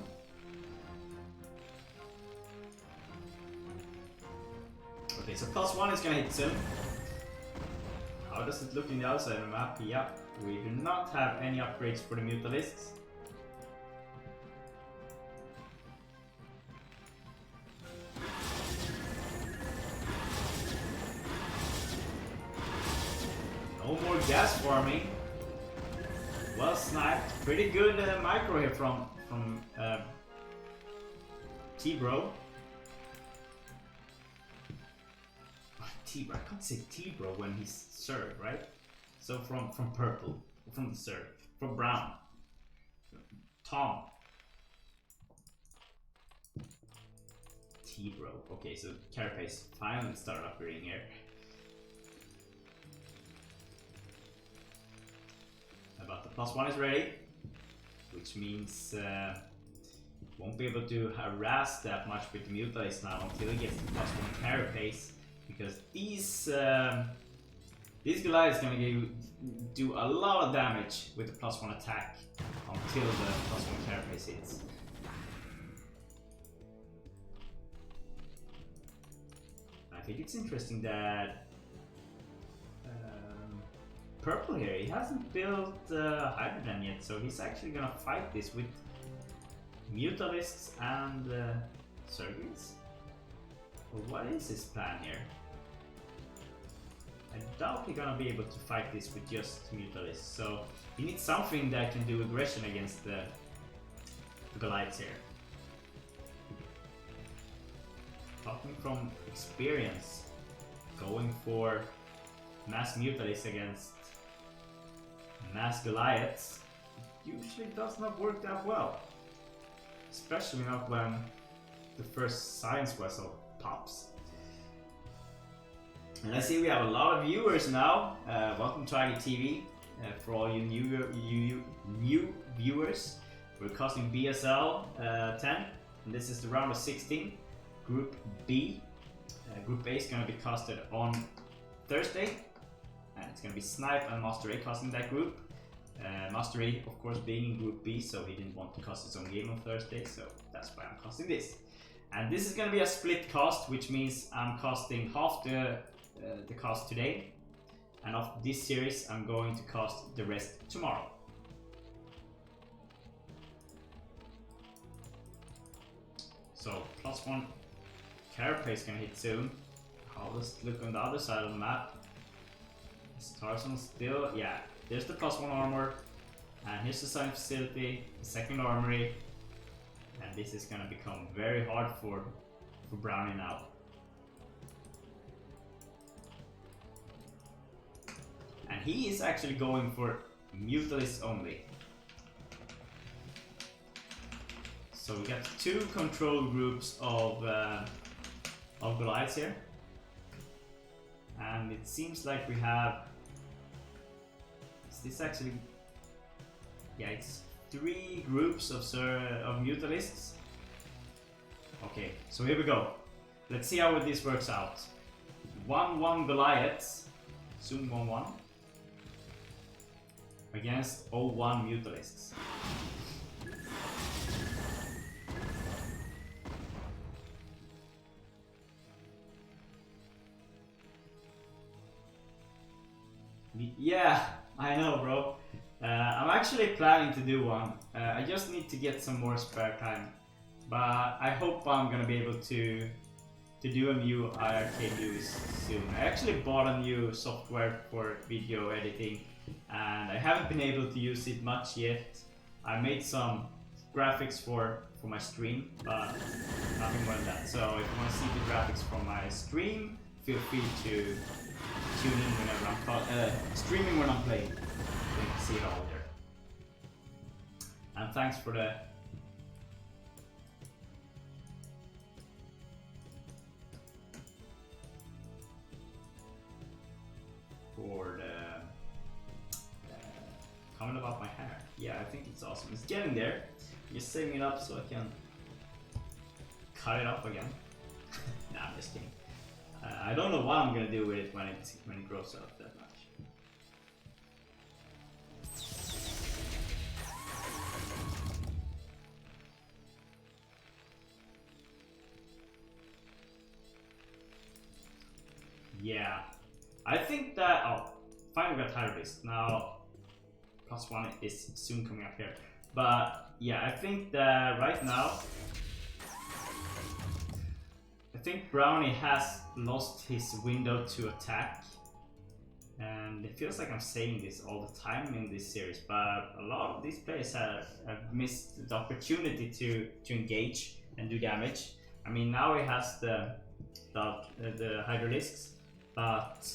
Okay, so +1 is gonna hit soon. How does it look in the outside of the map? Yeah, we do not have any upgrades for the Mutalisks. No more gas farming. Well sniped. Pretty good micro here from T-Bro. T-Bro, I can't say T-Bro when he's served, right? So from purple, from the serve, from Browne, Tom, T-Bro. Okay, so Carapace finally started upgrading here. But the +1 is ready, which means won't be able to harass that much with the Mutalisks now until he gets the +1 Carapace. Because these Goliaths gonna do a lot of damage with the +1 attack until the +1 Carapace hits. I think it's interesting that Purple here, he hasn't built Hydrogen yet, so he's actually gonna fight this with Mutalisks and Surgeons. Well, what is his plan here? I doubt he's gonna be able to fight this with just Mutalisks, so he needs something that can do aggression against the Goliaths here. Talking from experience, going for mass Mutalisks against mass Goliaths usually does not work that well. Especially not when the first science vessel pops. And I see we have a lot of viewers now. Welcome to IGTV. For all you new viewers, we're casting BSL10, and this is the round of 16, Group B. Group A is going to be casted on Thursday, and it's going to be Snipe and MasterRey casting that group. MasterRey, of course, being in Group B, so he didn't want to cast his own game on Thursday, so that's why I'm casting this. And this is going to be a split cast, which means I'm casting half the cast today, and of this series I'm going to cast the rest tomorrow. So +1 Carapace can hit soon. How does it look on the other side of the map? Is Tarson still? Yeah, there's the +1 armor, and here's the science facility, the second armory, and this is gonna become very hard for Browne now. And he is actually going for Mutalisks only. So we got 2 control groups of Goliaths here. And it seems like we have... Is this actually... Yeah, it's 3 groups of Mutalisks. Okay, so here we go. Let's see how this works out. 1-1 Goliaths. Zoom 1-1. Against 0-1 Mutalisks. Yeah, I know, bro. I'm actually planning to do one. I just need to get some more spare time. But I hope I'm gonna be able to do a new IRK news soon. I actually bought a new software for video editing, and I haven't been able to use it much yet. I made some graphics for my stream, but nothing more than that. So if you want to see the graphics from my stream, feel free to tune in whenever I'm streaming when I'm playing. You can see it all there. And thanks for the comment about my hair. Yeah, I think it's awesome. It's getting there. I'm just saving it up so I can cut it off again. Nah, I'm just kidding. I don't know what I'm gonna do with it when it grows up that much. Yeah, I think that. Oh, finally got tired of this. Now, +1 is soon coming up here. But yeah, I think that right now, I think Browne has lost his window to attack. And it feels like I'm saying this all the time in this series, but a lot of these players have missed the opportunity to engage and do damage. I mean, now he has the Hydralisks, but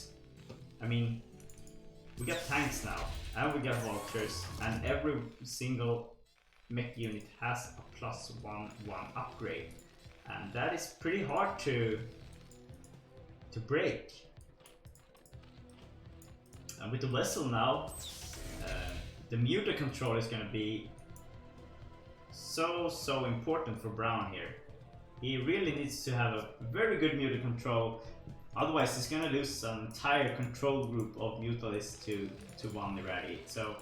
I mean, we got tanks now, and we got vultures, and every single mech unit has a +1/1 upgrade, and that is pretty hard to break. And with the vessel now, the muter control is going to be so important for Browne here. He really needs to have a very good muter control, otherwise he's going to lose an entire control group of mutalists to one irradiate. So,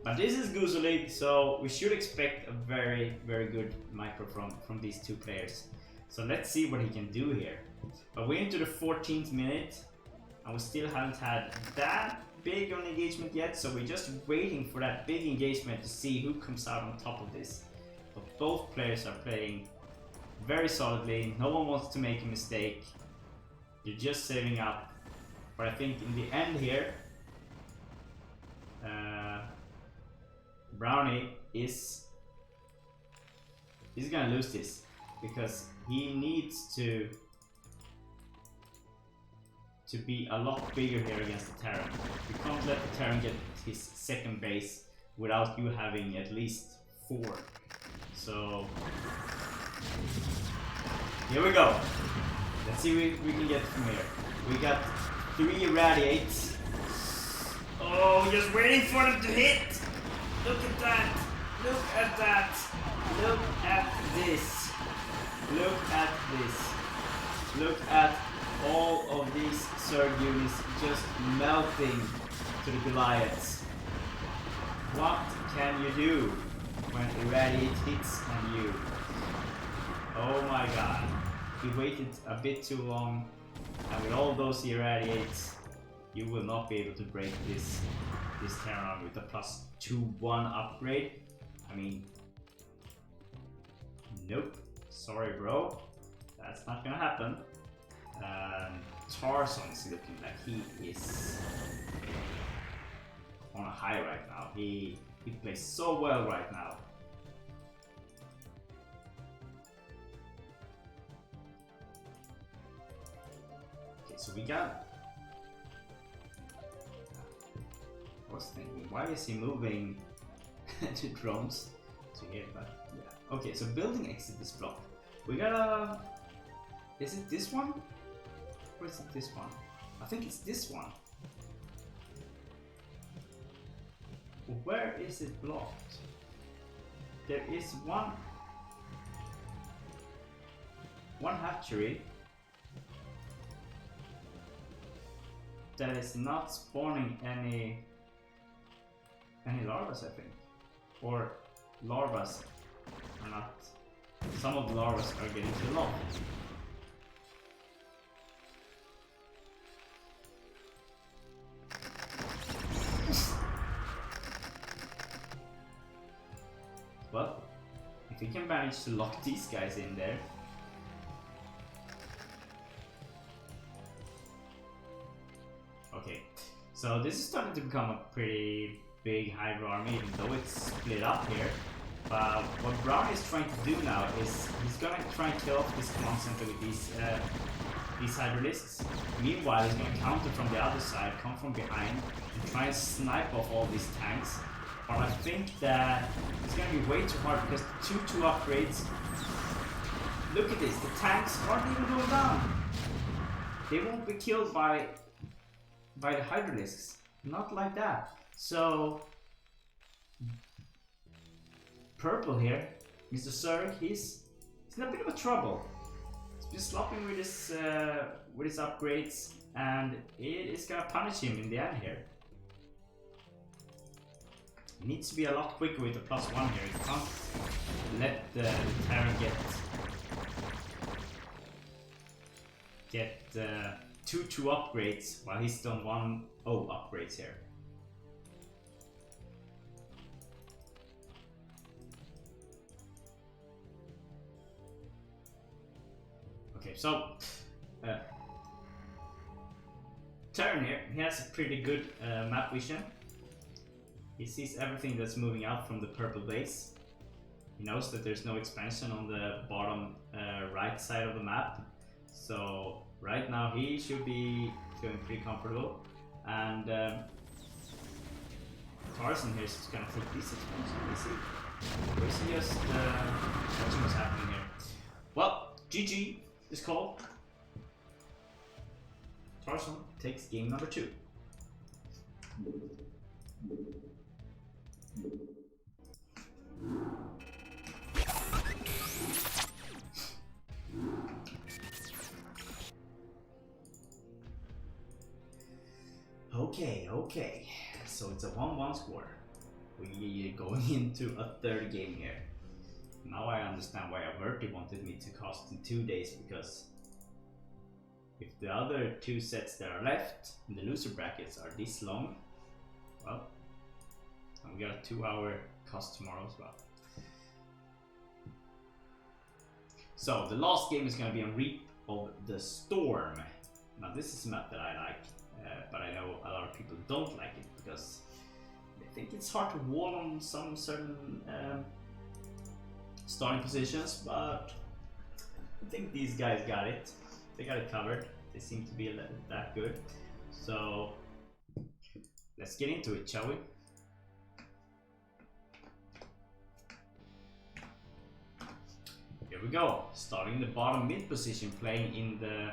but this is Gosu League, so we should expect a very good micro from these two players. So let's see what he can do here. But we're into the 14th minute, and we still haven't had that big of an engagement yet, so we're just waiting for that big engagement to see who comes out on top of this. But both players are playing very solidly, no one wants to make a mistake. You're just saving up. But I think in the end here, Browne is gonna lose this, because he needs to be a lot bigger here against the Terran. You can't let the Terran get his second base without you having at least 4. So here we go. Let's see what we can get from here. We got 3 irradiates. Oh, just waiting for them to hit. Look at that. Look at that. Look at this. Look at this. Look at all of these Zerg units just melting to the Goliaths. What can you do when irradiate hits on you? Oh my god. He waited a bit too long, and with all those irradiates, you will not be able to break this Terran with a +2/1 upgrade. I mean, nope. Sorry, bro. That's not gonna happen. Tarson is looking like he is on a high right now. He plays so well right now. Okay, so we got. I was thinking, why is he moving to drones to here? But yeah. Okay, so building exit this block. We got a. Is it this one? Or is it this one? I think it's this one. Where is it blocked? There is one hatchery that is not spawning any larvas, I think. Or larvas are not. Some of the larvas are getting too low. Well, if we can manage to lock these guys in there. Okay, so So this is starting to become a pretty big Hydra army, even though it's split up here. But what Browne is trying to do now is he's gonna try and kill off this command center with these Hydralisks. Meanwhile, he's gonna counter from the other side, come from behind, and try and snipe off all these tanks. But I think that it's gonna be way too hard because the 2-2 upgrades. Look at this, the tanks aren't even going down. They won't be killed by the Hydralisks. Not like that. So purple here, Mr. Zerg, he's in a bit of a trouble. He's been slopping with his upgrades, and it is gonna punish him in the end here. He needs to be a lot quicker with the +1 here. He can't let the Terran get 2-2 upgrades while he's done 1-0 upgrades here. Okay, so Terran here, he has a pretty good map vision. He sees everything that's moving out from the purple base. He knows that there's no expansion on the bottom right side of the map. So right now he should be feeling pretty comfortable. And Tarson here is just gonna take this expansion. We'll see just watching what's happening here. Well, GG is called. Tarson takes game number 2. Okay. So it's a 1-1 score. We're going into a third game here. Now I understand why Averti wanted me to cast in 2 days, because if the other 2 sets that are left in the loser brackets are this long, well, and we got a 2-hour cast tomorrow as well. So the last game is going to be on Reap of the Storm. Now this is a map that I like, but I know a lot of people don't like it because they think it's hard to wall on some certain starting positions, but I think these guys got it. They got it covered. They seem to be that good. So let's get into it, shall we? Here we go. Starting the bottom mid position, playing in the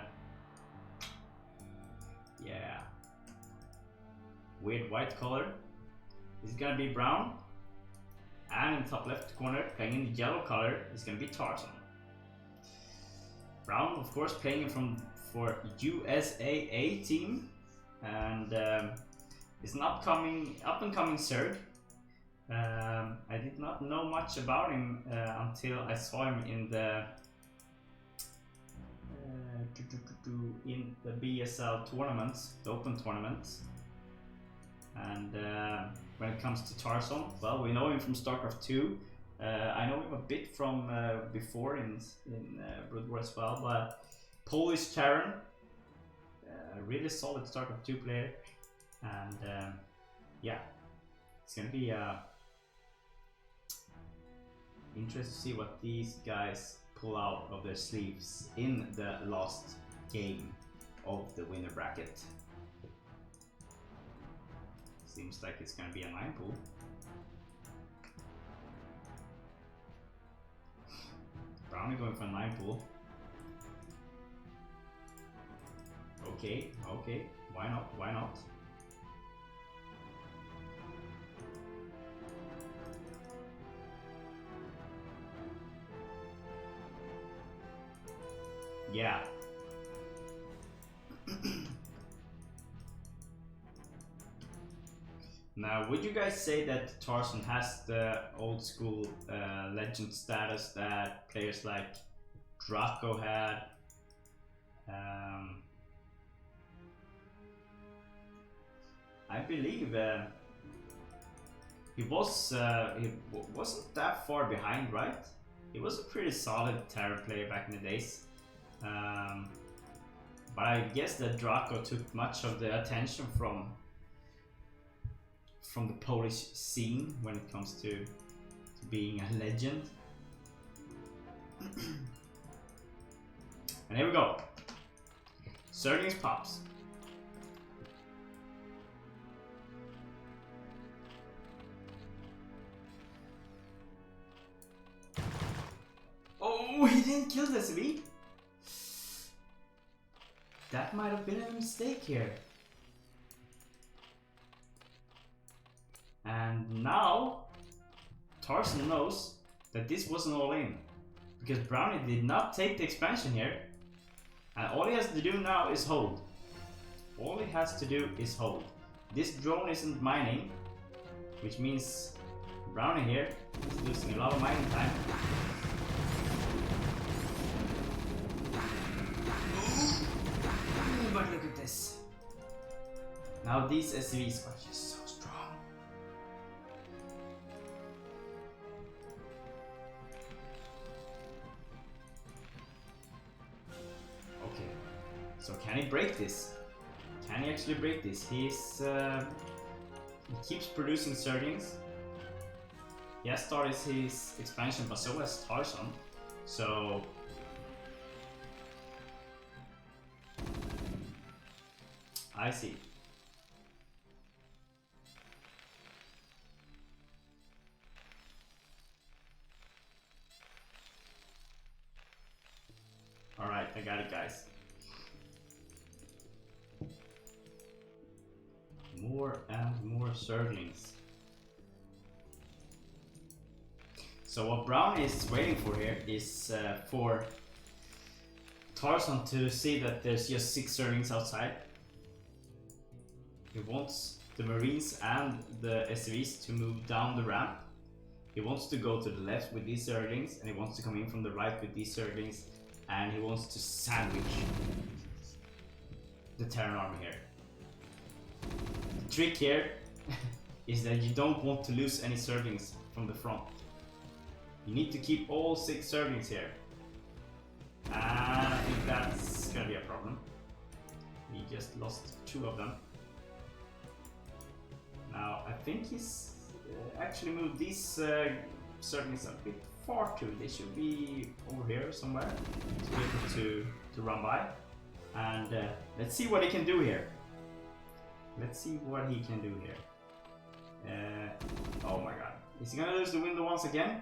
weird white color. This is gonna be Browne. And in the top left corner, playing in the yellow color, is gonna be Tarson. Browne, of course, playing for USA team, and is an up and coming Zerg. I did not know much about him until I saw him in the BSL tournaments, the open tournaments. And when it comes to Tarson, well, we know him from StarCraft 2. I know him a bit from before in Brood War as well, but Polish Terran, really solid StarCraft 2 player, and yeah, it's gonna be interesting to see what these guys pull out of their sleeves in the last game of the winner bracket. Seems like it's gonna be a 9 pool. Browne going for a 9 pool. Okay, why not? Yeah. Now, would you guys say that Tarson has the old school legend status that players like Draco had? I believe he wasn't that far behind, right? He was a pretty solid Terran player back in the days. But I guess that Draco took much of the attention from from the Polish scene when it comes to being a legend. And here we go. Zerglings pops. Oh, he didn't kill the SV. That might have been a mistake here. And now Tarson knows that this wasn't all in, because Browne did not take the expansion here, and all he has to do now is hold. All he has to do is hold. This drone isn't mining, which means Browne here is losing a lot of mining time. But look at this. Now these SCVs are just so strong. Okay, so can he break this? Can he actually break this? He keeps producing Zerglings. He has started his expansion, but so has Tarson. So I see. Alright, I got it, guys. More and more Zerglings. So what Browne is waiting for here is for Tarson to see that there's just 6 Zerglings outside. He wants the Marines and the SCVs to move down the ramp. He wants to go to the left with these Zerglings, and he wants to come in from the right with these Zerglings, and he wants to sandwich the Terran army here. The trick here is that you don't want to lose any Zerglings from the front. You need to keep all 6 Zerglings here. And I think that's gonna be a problem. He just lost 2 of them. Now, I think he's actually moved these Zerglings a bit far too. They should be over here somewhere to be able to run by. And let's see what he can do here. Let's see what he can do here. Oh my god. Is he gonna lose the window once again?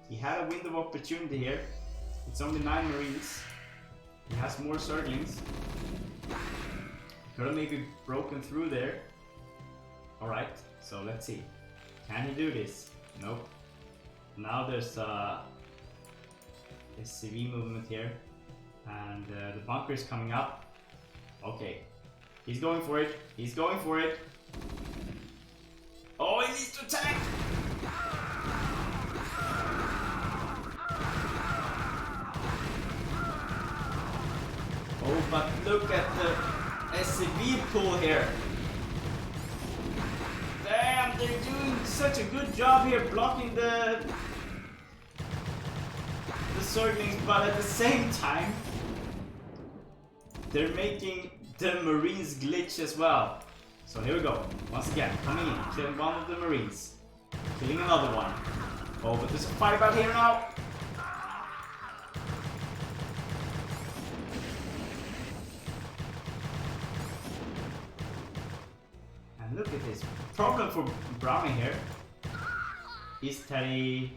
He had a window of opportunity here. It's only 9 Marines. He has more Zerglings. Could have maybe broken through there. Alright, so let's see. Can he do this? Nope. Now there's a CV movement here. And the bunker is coming up. Okay. He's going for it. He's going for it. Oh, he needs to attack! Oh, but look at the SCV pool here. Damn, they're doing such a good job here blocking the Zerglings, but at the same time they're making the Marines glitch as well. So here we go. Once again, coming in, killing one of the Marines, killing another one. Oh, but there's a fight out here now. Look at this. Problem for Browne here is that he...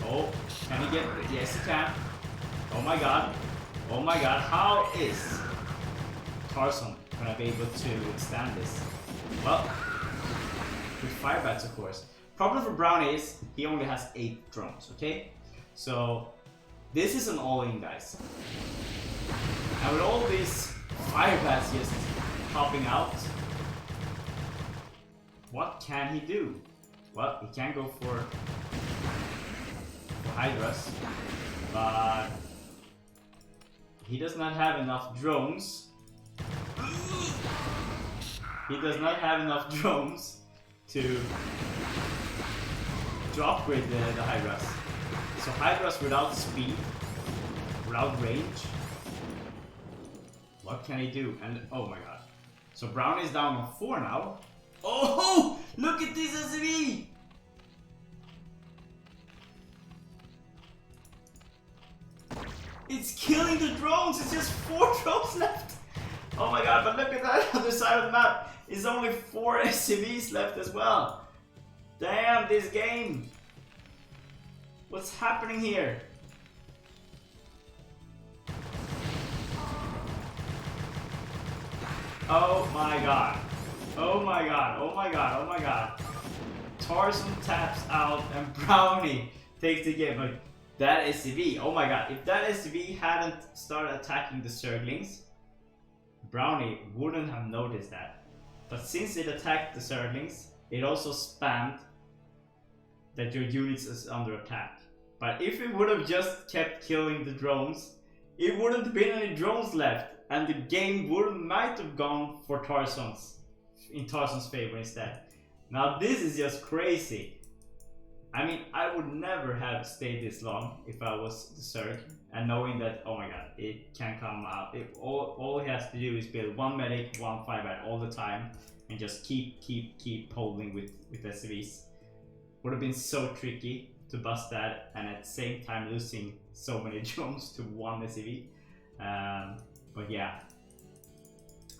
Oh, can he get... Yes, he can. Oh my god. Oh my god. How is Tarson gonna be able to withstand this? Well, with firebats, of course. Problem for Browne is he only has 8 drones, okay? So, this is an all-in, guys. And with all these firebats just popping out, what can he do? Well, he can go for Hydras, but he does not have enough drones. He does not have enough drones to upgrade the Hydras. So Hydras without speed, without range, what can he do? And oh my god. So Browne is down on 4 now. Oh, look at this SCV! It's killing the drones. It's just 4 drones left. Oh my god, but look at that other side of the map. It's only 4 SCVs left as well. Damn, this game. What's happening here? Oh my god. Oh my god. Oh my god. Oh my god. Tarson taps out and Browne takes the game. But that SCV, oh my god. If that SCV hadn't started attacking the Zerglings, Browne wouldn't have noticed that. But since it attacked the Zerglings, it also spammed that your units is under attack. But if it would have just kept killing the drones, it wouldn't have been any drones left, and the game might have gone for in Tarson's favor instead. Now this is just crazy. I mean, I would never have stayed this long if I was the Zerg, and knowing that, oh my god, it can come out. All he has to do is build 1 medic, 1 5-bat all the time, and just keep holding with SCVs. Would have been so tricky to bust that, and at the same time losing so many drones to 1 SCV. But yeah,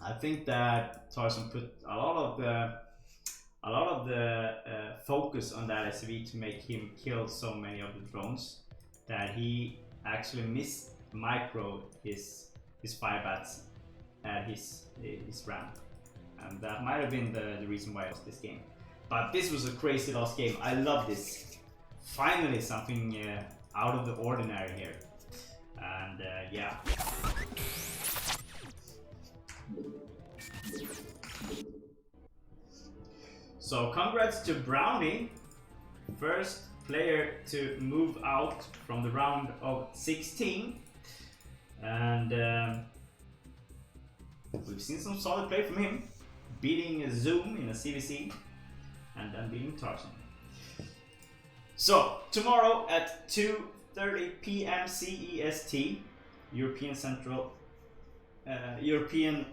I think that Tarson put a lot of the focus on that SCV to make him kill so many of the drones that he actually missed micro his 5-bats at his ramp, and that might have been the reason why I lost this game. But this was a crazy last game. I love this. Finally something out of the ordinary here, and yeah. So congrats to Browne, first player to move out from the round of 16, and we've seen some solid play from him, beating Zoom in a CVC and then beating Tarson. So tomorrow at 2:30 PM CEST, European Central, European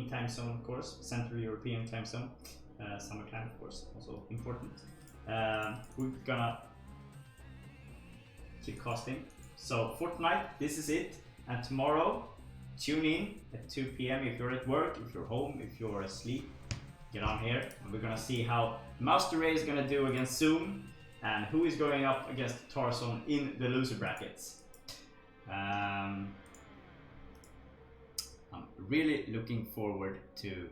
time zone, of course, Central European time zone, summertime, of course, also important. We're gonna keep casting. So for tonight, this is it, and tomorrow, tune in at 2 PM if you're at work, if you're home, if you're asleep. Get on here, and we're gonna see how MasterRey is gonna do against Zoom, and who is going up against Tarson in the loser brackets. I'm really looking forward to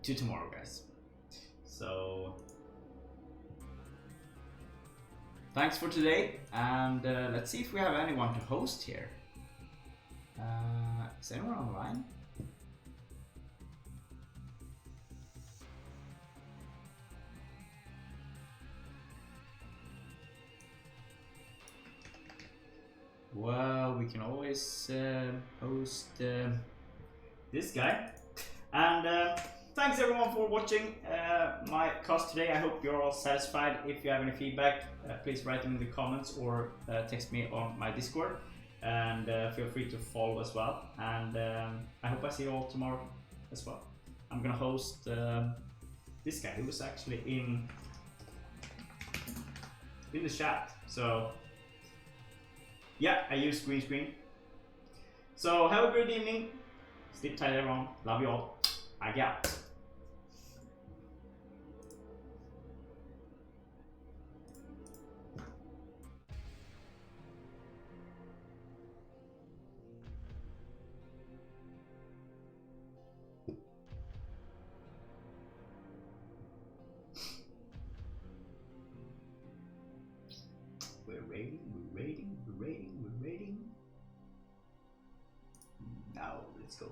tomorrow, guys. So thanks for today, and let's see if we have anyone to host here. Is anyone online? Well, we can always host this guy. And thanks everyone for watching my cast today. I hope you're all satisfied. If you have any feedback, please write them in the comments or text me on my Discord. And feel free to follow as well. And I hope I see you all tomorrow as well. I'm gonna host this guy who was actually in the chat. So yeah, I use green screen. So have a great evening. Sleep tight everyone. Love you all. I got. We're rating. Now let's go.